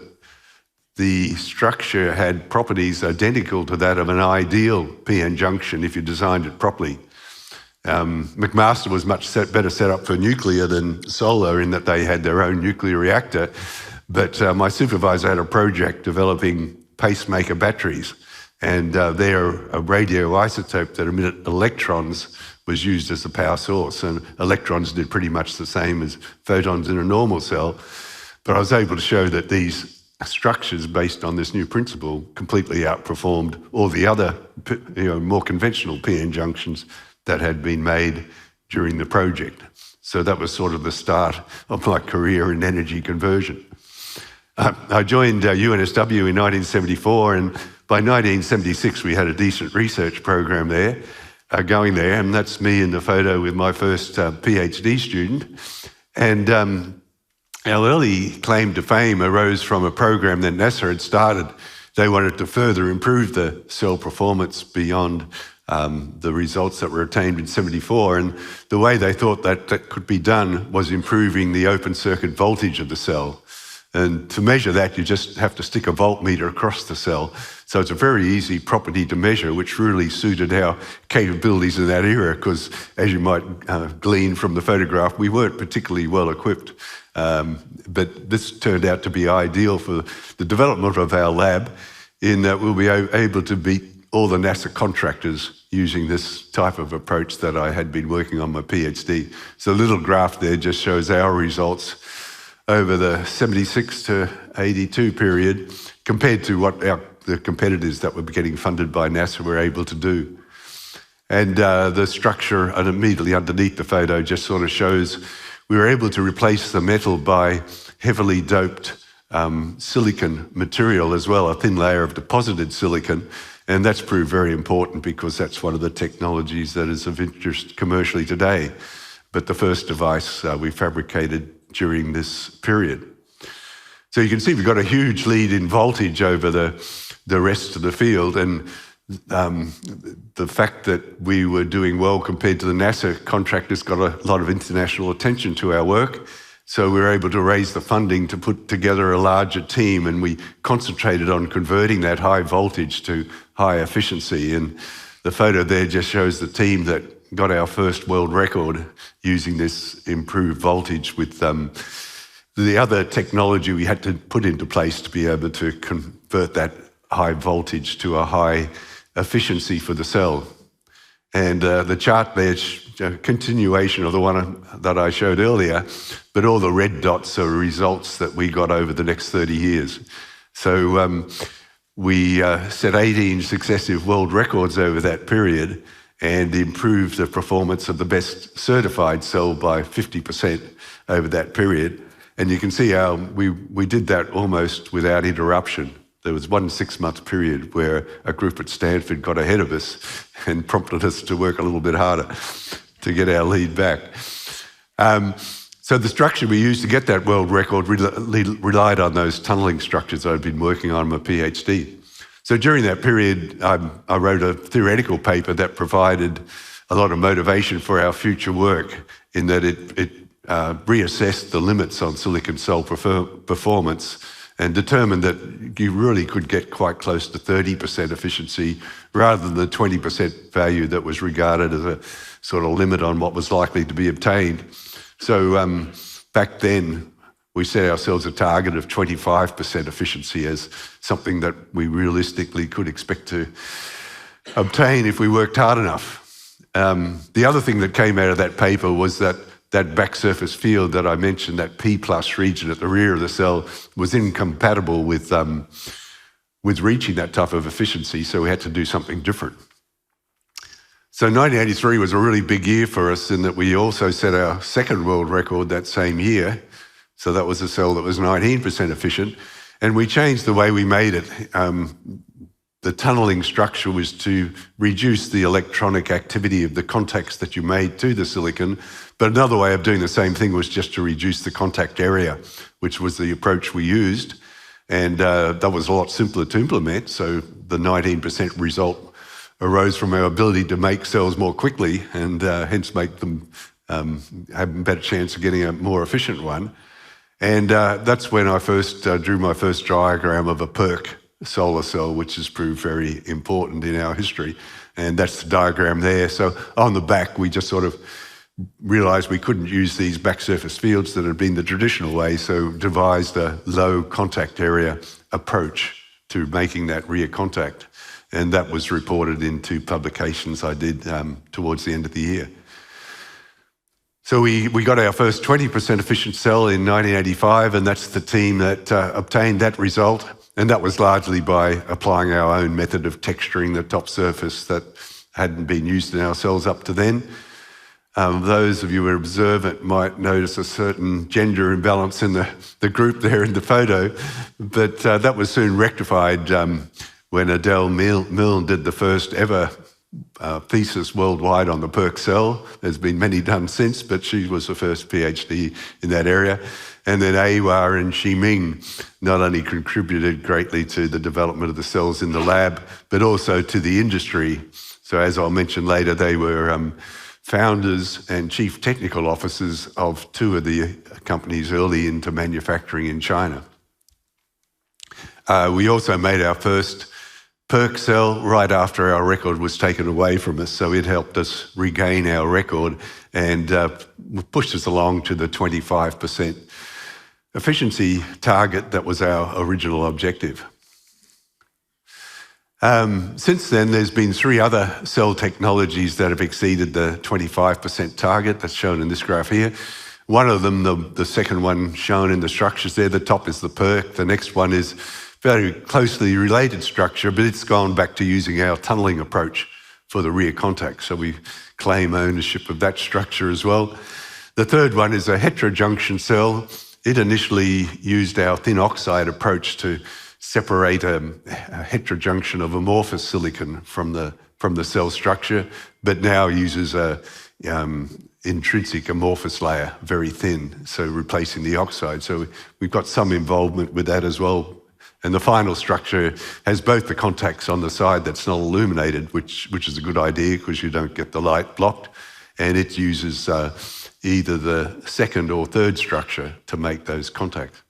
the structure had properties identical to that of an ideal PN junction if you designed it properly. McMaster was much better set up for nuclear than solar in that they had their own nuclear reactor, but my supervisor had a project developing pacemaker batteries, and their radioisotope that emitted electrons was used as the power source, and electrons did pretty much the same as photons in a normal cell. But I was able to show that these structures based on this new principle completely outperformed all the other more conventional PN junctions that had been made during the project. So that was sort of the start of my career in energy conversion. I joined UNSW in 1974, and by 1976 we had a decent research program there, going there, and that's me in the photo with my first PhD student. And our early claim to fame arose from a program that NASA had started. They wanted to further improve the cell performance beyond the results that were attained in 74, and the way they thought that could be done was improving the open circuit voltage of the cell. And to measure that, you just have to stick a voltmeter across the cell. So it's a very easy property to measure, which really suited our capabilities in that era, because as you might glean from the photograph, we weren't particularly well equipped. But this turned out to be ideal for the development of our lab, in that we'll be able to beat all the NASA contractors using this type of approach that I had been working on my PhD. So the little graph there just shows our results over the 76 to 82 period compared to what the competitors that were getting funded by NASA were able to do. And the structure immediately underneath the photo just sort of shows we were able to replace the metal by heavily doped silicon material as well, a thin layer of deposited silicon. And that's proved very important because that's one of the technologies that is of interest commercially today. But the first device we fabricated during this period. So you can see we've got a huge lead in voltage over the rest of the field, and the fact that we were doing well compared to the NASA contractors got a lot of international attention to our work. So we were able to raise the funding to put together a larger team, and we concentrated on converting that high voltage to high efficiency. And the photo there just shows the team that got our first world record using this improved voltage with the other technology we had to put into place to be able to convert that high voltage to a high efficiency for the cell. And the chart there's a continuation of the one that I showed earlier, but all the red dots are results that we got over the next 30 years. So we set 18 successive world records over that period and improved the performance of the best certified cell by 50% over that period. And you can see how we did that almost without interruption. There was 1 6-month period where a group at Stanford got ahead of us and prompted us to work a little bit harder to get our lead back. So the structure we used to get that world record relied on those tunneling structures I'd been working on in my PhD. So during that period, I wrote a theoretical paper that provided a lot of motivation for our future work, in that it reassessed the limits on silicon cell performance and determined that you really could get quite close to 30% efficiency rather than the 20% value that was regarded as a sort of limit on what was likely to be obtained. So back then, we set ourselves a target of 25% efficiency as something that we realistically could expect to obtain if we worked hard enough. The other thing that came out of that paper was that back surface field that I mentioned, that P+ region at the rear of the cell, was incompatible with reaching that type of efficiency, so we had to do something different. So 1983 was a really big year for us in that we also set our second world record that same year. So that was a cell that was 19% efficient, and we changed the way we made it. The tunneling structure was to reduce the electronic activity of the contacts that you made to the silicon, but another way of doing the same thing was just to reduce the contact area, which was the approach we used, and that was a lot simpler to implement, so the 19% result arose from our ability to make cells more quickly and hence make them have a better chance of getting a more efficient one. And that's when I first drew my first diagram of a PERC solar cell, which has proved very important in our history. And that's the diagram there. So on the back, we just sort of realized we couldn't use these back surface fields that had been the traditional way, so devised a low contact area approach to making that rear contact. And that was reported in 2 publications I did towards the end of the year. So we got our first 20% efficient cell in 1985, and that's the team that obtained that result. And that was largely by applying our own method of texturing the top surface that hadn't been used in our cells up to then. Those of you who are observant might notice a certain gender imbalance in the group there in the photo, but that was soon rectified when Adele Milne did the first ever thesis worldwide on the PERC cell. There's been many done since, but she was the first PhD in that area. And then Aiwa and Ximing not only contributed greatly to the development of the cells in the lab, but also to the industry. So as I'll mention later, they were founders and chief technical officers of 2 of the companies early into manufacturing in China. We also made our first PERC cell right after our record was taken away from us, so it helped us regain our record and pushed us along to the 25% efficiency target that was our original objective. Since then, there's been 3 other cell technologies that have exceeded the 25% target that's shown in this graph here. One of them, the second one shown in the structures there, the top is the PERC. The next one is very closely related structure, but it's gone back to using our tunneling approach for the rear contact. So we claim ownership of that structure as well. The third one is a heterojunction cell. It initially used our thin oxide approach to separate a heterojunction of amorphous silicon from the cell structure, but now uses a intrinsic amorphous layer, very thin, so replacing the oxide. So we've got some involvement with that as well. And the final structure has both the contacts on the side that's not illuminated, which is a good idea because you don't get the light blocked, and it uses either the second or third structure to make those contacts.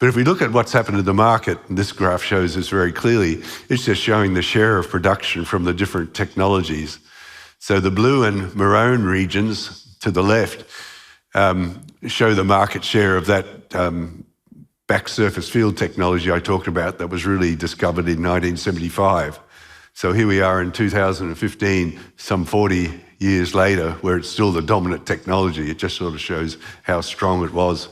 But if we look at what's happened in the market, and this graph shows this very clearly, it's just showing the share of production from the different technologies. So the blue and maroon regions to the left show the market share of that back surface field technology I talked about that was really discovered in 1975. So here we are in 2015, some 40 years later, where it's still the dominant technology. It just sort of shows how strong it was.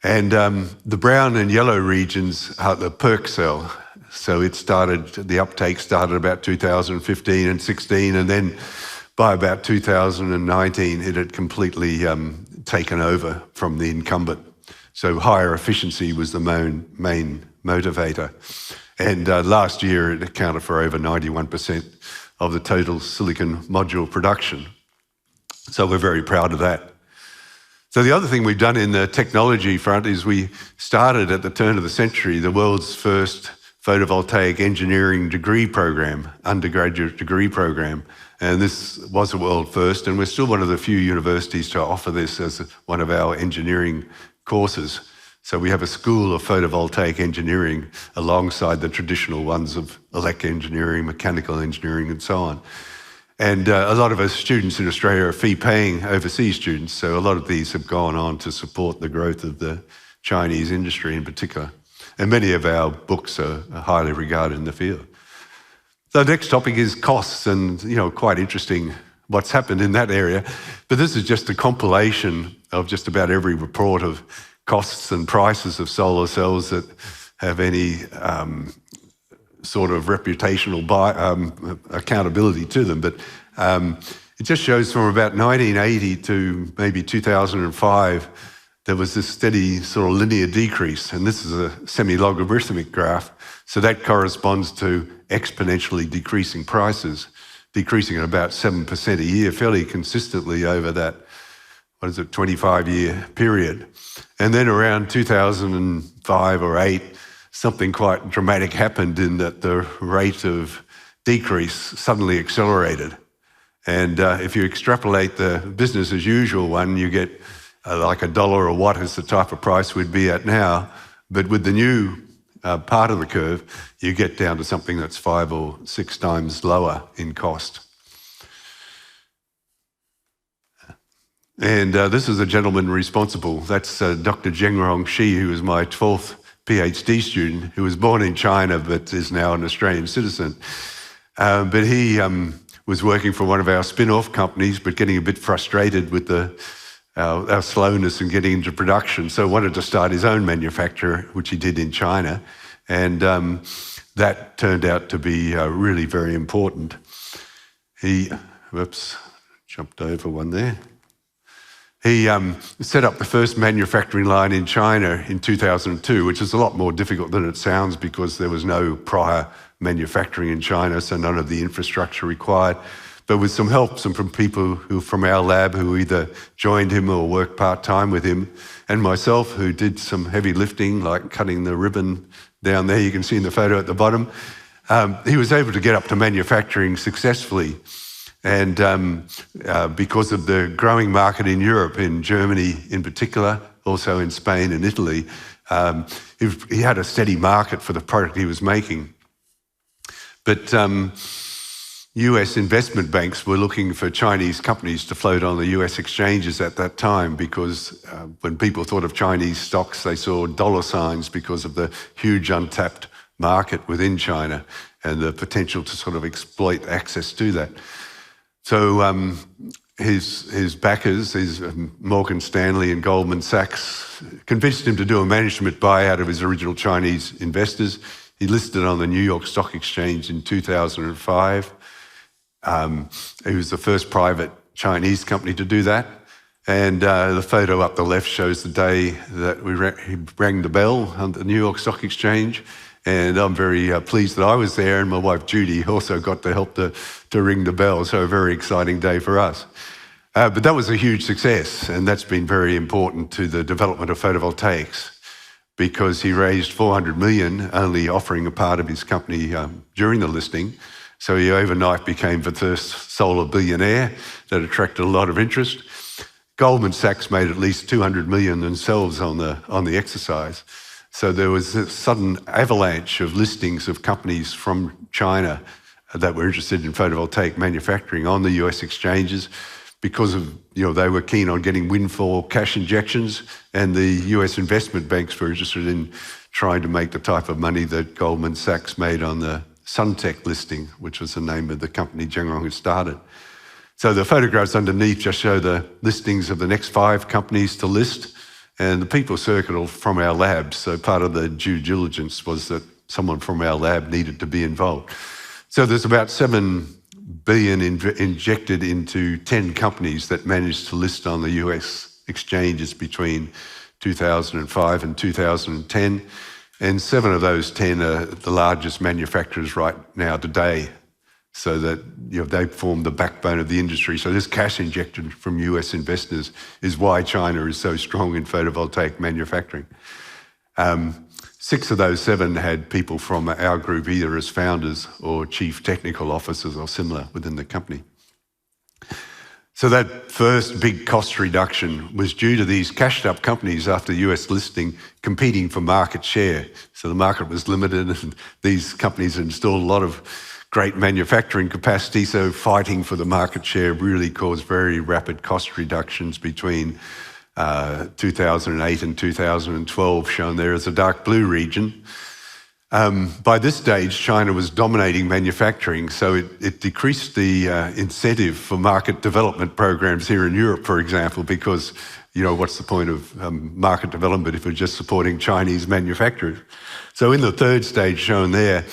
And the brown and yellow regions are the PERC cell. So the uptake started about 2015 and 16, and then by about 2019, it had completely taken over from the incumbent. So higher efficiency was the main motivator. And last year, it accounted for over 91% of the total silicon module production. So we're very proud of that. So the other thing we've done in the technology front is we started at the turn of the century the world's first photovoltaic engineering degree program, undergraduate degree program. And this was a world first, and we're still one of the few universities to offer this as one of our engineering courses. So we have a school of photovoltaic engineering alongside the traditional ones of elect engineering, mechanical engineering, and so on. And a lot of our students in Australia are fee-paying overseas students, so a lot of these have gone on to support the growth of the Chinese industry in particular. And many of our books are highly regarded in the field. So the next topic is costs, and quite interesting what's happened in that area. But this is just a compilation of just about every report of costs and prices of solar cells that have any sort of reputational accountability to them. But it just shows from about 1980 to maybe 2005, there was this steady sort of linear decrease. And this is a semi-logarithmic graph. So that corresponds to exponentially decreasing prices, decreasing at about 7% a year, fairly consistently over that, 25-year period. And then around 2005 or 8, something quite dramatic happened in that the rate of decrease suddenly accelerated. And if you extrapolate the business as usual one, you get like $1 a watt is the type of price we'd be at now. But with the new part of the curve, you get down to something that's 5 or 6 times lower in cost. And this is a gentleman responsible. That's Dr. Zhengrong Shi, who was my 12th PhD student, who was born in China but is now an Australian citizen. But he was working for one of our spin-off companies, but getting a bit frustrated with our slowness in getting into production, so wanted to start his own manufacturer, which he did in China. And that turned out to be really very important. He, whoops, jumped over one there. He set up the first manufacturing line in China in 2002, which is a lot more difficult than it sounds because there was no prior manufacturing in China, so none of the infrastructure required. But with some help from people from our lab who either joined him or worked part-time with him, and myself who did some heavy lifting, like cutting the ribbon down there, you can see in the photo at the bottom, he was able to get up to manufacturing successfully. And because of the growing market in Europe, in Germany in particular, also in Spain and Italy, he had a steady market for the product he was making. But US investment banks were looking for Chinese companies to float on the US exchanges at that time because when people thought of Chinese stocks, they saw dollar signs because of the huge untapped market within China and the potential to sort of exploit access to that. So his backers, his Morgan Stanley and Goldman Sachs, convinced him to do a management buyout of his original Chinese investors. He listed on the New York Stock Exchange in 2005. He was the first private Chinese company to do that. And the photo up the left shows the day that he rang the bell on the New York Stock Exchange. And I'm very pleased that I was there, and my wife Judy also got to help to ring the bell, so a very exciting day for us. But that was a huge success, and that's been very important to the development of photovoltaics because he raised $400 million, only offering a part of his company during the listing. So he overnight became the first solar billionaire that attracted a lot of interest. Goldman Sachs made at least $200 million themselves on the exercise. So there was a sudden avalanche of listings of companies from China that were interested in photovoltaic manufacturing on the US exchanges because of, they were keen on getting windfall cash injections, and the US investment banks were interested in trying to make the type of money that Goldman Sachs made on the Suntech listing, which was the name of the company Zhengrong had started. So the photographs underneath just show the listings of the next 5 companies to list. And the people circled from our lab, so part of the due diligence was that someone from our lab needed to be involved. So there's about $7 billion injected into 10 companies that managed to list on the US exchanges between 2005 and 2010. And 7 of those 10 are the largest manufacturers right now today. So that they form the backbone of the industry. So this cash injected from US investors is why China is so strong in photovoltaic manufacturing. 6 of those 7 had people from our group either as founders or chief technical officers or similar within the company. So that first big cost reduction was due to these cashed up companies after US listing competing for market share. So the market was limited and these companies installed a lot of great manufacturing capacity, so fighting for the market share really caused very rapid cost reductions between 2008 and 2012, shown there as a dark blue region. By this stage, China was dominating manufacturing, so it decreased the incentive for market development programs here in Europe, for example, because, what's the point of market development if we're just supporting Chinese manufacturers? So in the third stage shown there,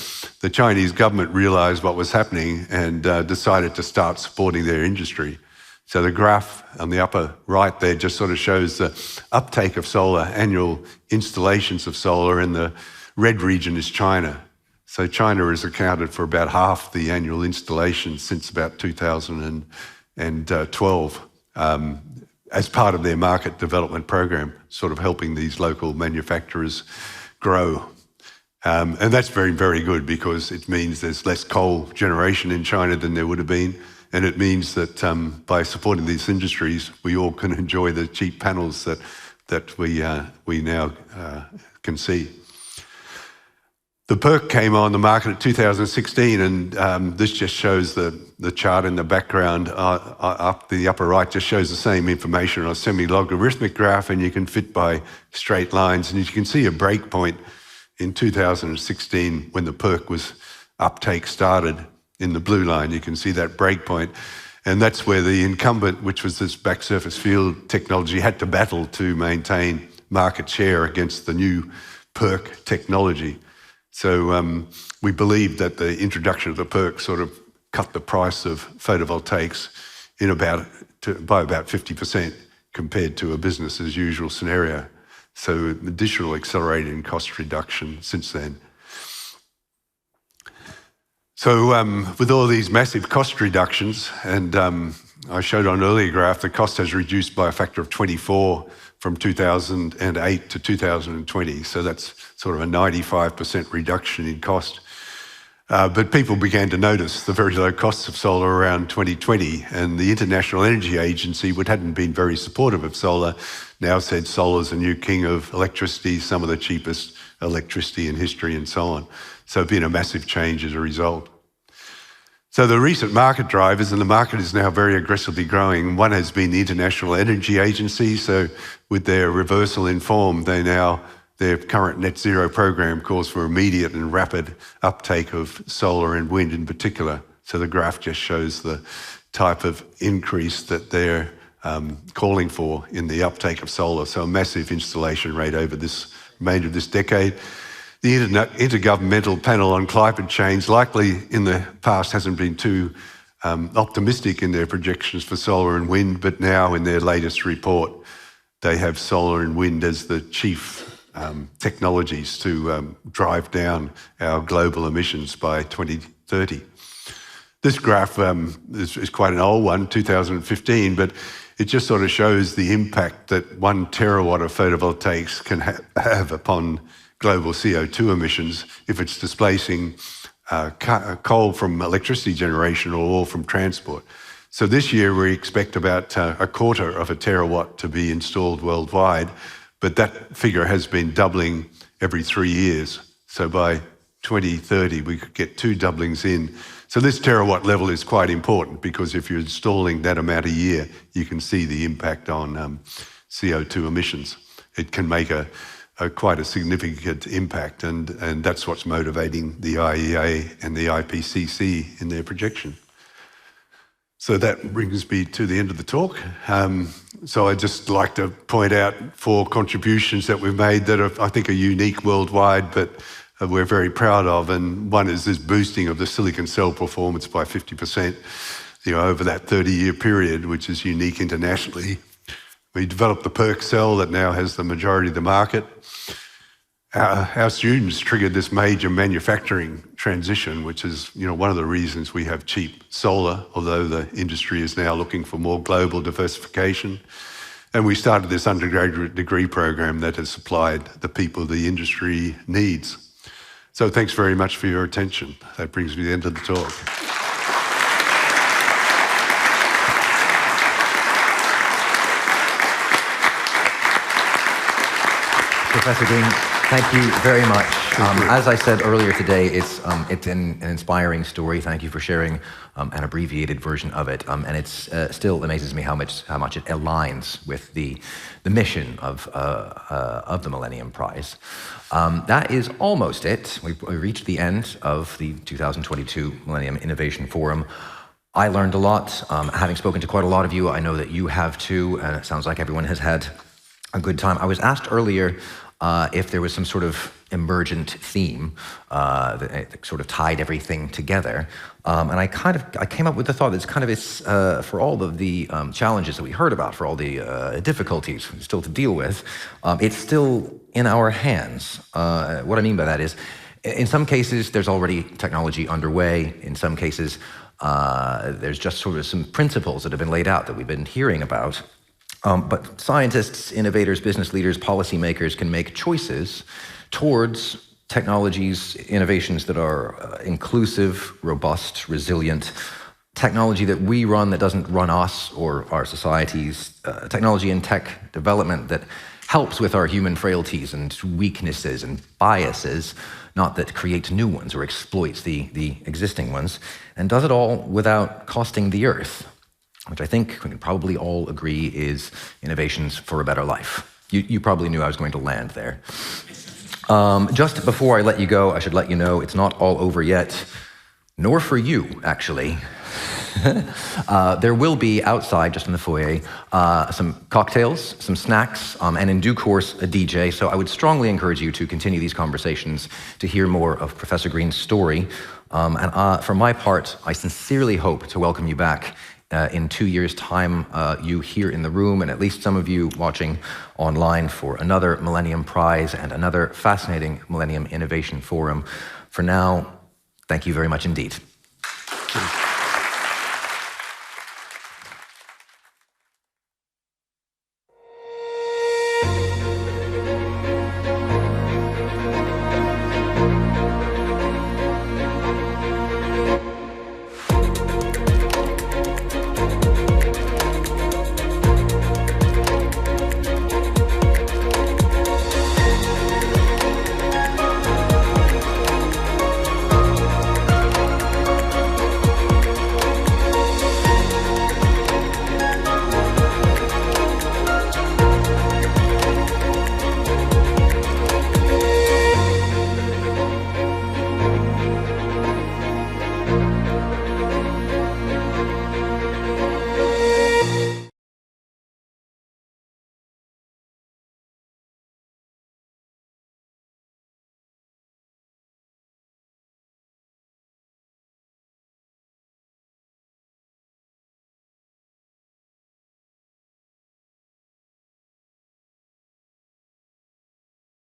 the Chinese government realized what was happening and decided to start supporting their industry. So the graph on the upper right there just sort of shows the uptake of solar, annual installations of solar, in the red region is China. So China has accounted for about half the annual installations since about 2012 as part of their market development program, sort of helping these local manufacturers grow. And that's very, very good because it means there's less coal generation in China than there would have been. And it means that by supporting these industries, we all can enjoy the cheap panels that we now can see. The PERC came on the market in 2016, and this just shows the chart in the background up the upper right just shows the same information on a semi-logarithmic graph, and you can fit by straight lines. And you can see a break point in 2016 when the PERC uptake started in the blue line. You can see that break point. And that's where the incumbent, which was this back surface field technology, had to battle to maintain market share against the new PERC technology. So we believe that the introduction of the PERC sort of cut the price of photovoltaics by about 50% compared to a business as usual scenario. So additional accelerated cost reduction since then. So with all these massive cost reductions, and I showed on an earlier graph, the cost has reduced by a factor of 24 from 2008 to 2020. So that's sort of a 95% reduction in cost. But people began to notice the very low costs of solar around 2020, and the International Energy Agency, which hadn't been very supportive of solar, now said solar's the new king of electricity, some of the cheapest electricity in history and so on. So it's been a massive change as a result. So the recent market drivers, and the market is now very aggressively growing. One has been the International Energy Agency. So with their reversal in form, their current net zero program calls for immediate and rapid uptake of solar and wind in particular. So the graph just shows the type of increase that they're calling for in the uptake of solar. So a massive installation rate over this remainder of this decade. The Intergovernmental Panel on Climate Change likely in the past hasn't been too optimistic in their projections for solar and wind, but now in their latest report, they have solar and wind as the chief technologies to drive down our global emissions by 2030. This graph is quite an old one, 2015, but it just sort of shows the impact that 1 terawatt of photovoltaics can have upon global CO2 emissions if it's displacing coal from electricity generation or oil from transport. So this year we expect about a quarter of a terawatt to be installed worldwide, but that figure has been doubling every 3 years. So by 2030 we could get 2 doublings in. So this terawatt level is quite important because if you're installing that amount a year, you can see the impact on CO2 emissions. It can make quite a significant impact, and that's what's motivating the IEA and the IPCC in their projection. So that brings me to the end of the talk. So I'd just like to point out 4 contributions that we've made that I think are unique worldwide, but we're very proud of. And one is this boosting of the silicon cell performance by 50%, over that 30-year period, which is unique internationally. We developed the PERC cell that now has the majority of the market. Our students triggered this major manufacturing transition, which is one of the reasons we have cheap solar, although the industry is now looking for more global diversification. And we started this undergraduate degree program that has supplied the people the industry needs. So thanks very much for your attention. That brings me to the end of the talk. Professor Green, thank you very much. As I said earlier today, it's an inspiring story. Thank you for sharing an abbreviated version of it. And it still amazes me how much it aligns with the mission of the Millennium Prize. That is almost it. We reached the end of the 2022 Millennium Innovation Forum. I learned a lot. Having spoken to quite a lot of you, I know that you have too, and it sounds like everyone has had a good time. I was asked earlier if there was some sort of emergent theme that sort of tied everything together. And I came up with the thought that it's for all of the challenges that we heard about, for all the difficulties still to deal with, it's still in our hands. What I mean by that is, in some cases, there's already technology underway. In some cases, there's just sort of some principles that have been laid out that we've been hearing about. But scientists, innovators, business leaders, policymakers can make choices towards technologies, innovations that are inclusive, robust, resilient, technology that we run that doesn't run us or our societies, technology and tech development that helps with our human frailties and weaknesses and biases, not that creates new ones or exploits the existing ones, and does it all without costing the earth, which I think we can probably all agree is innovations for a better life. You probably knew I was going to land there. Just before I let you go, I should let you know it's not all over yet, nor for you, actually. There will be outside, just in the foyer, some cocktails, some snacks, and in due course, a DJ. So I would strongly encourage you to continue these conversations to hear more of Professor Green's story. And for my part, I sincerely hope to welcome you back in 2 years' time, you here in the room, and at least some of you watching online, for another Millennium Prize and another fascinating Millennium Innovation Forum. For now, thank you very much indeed.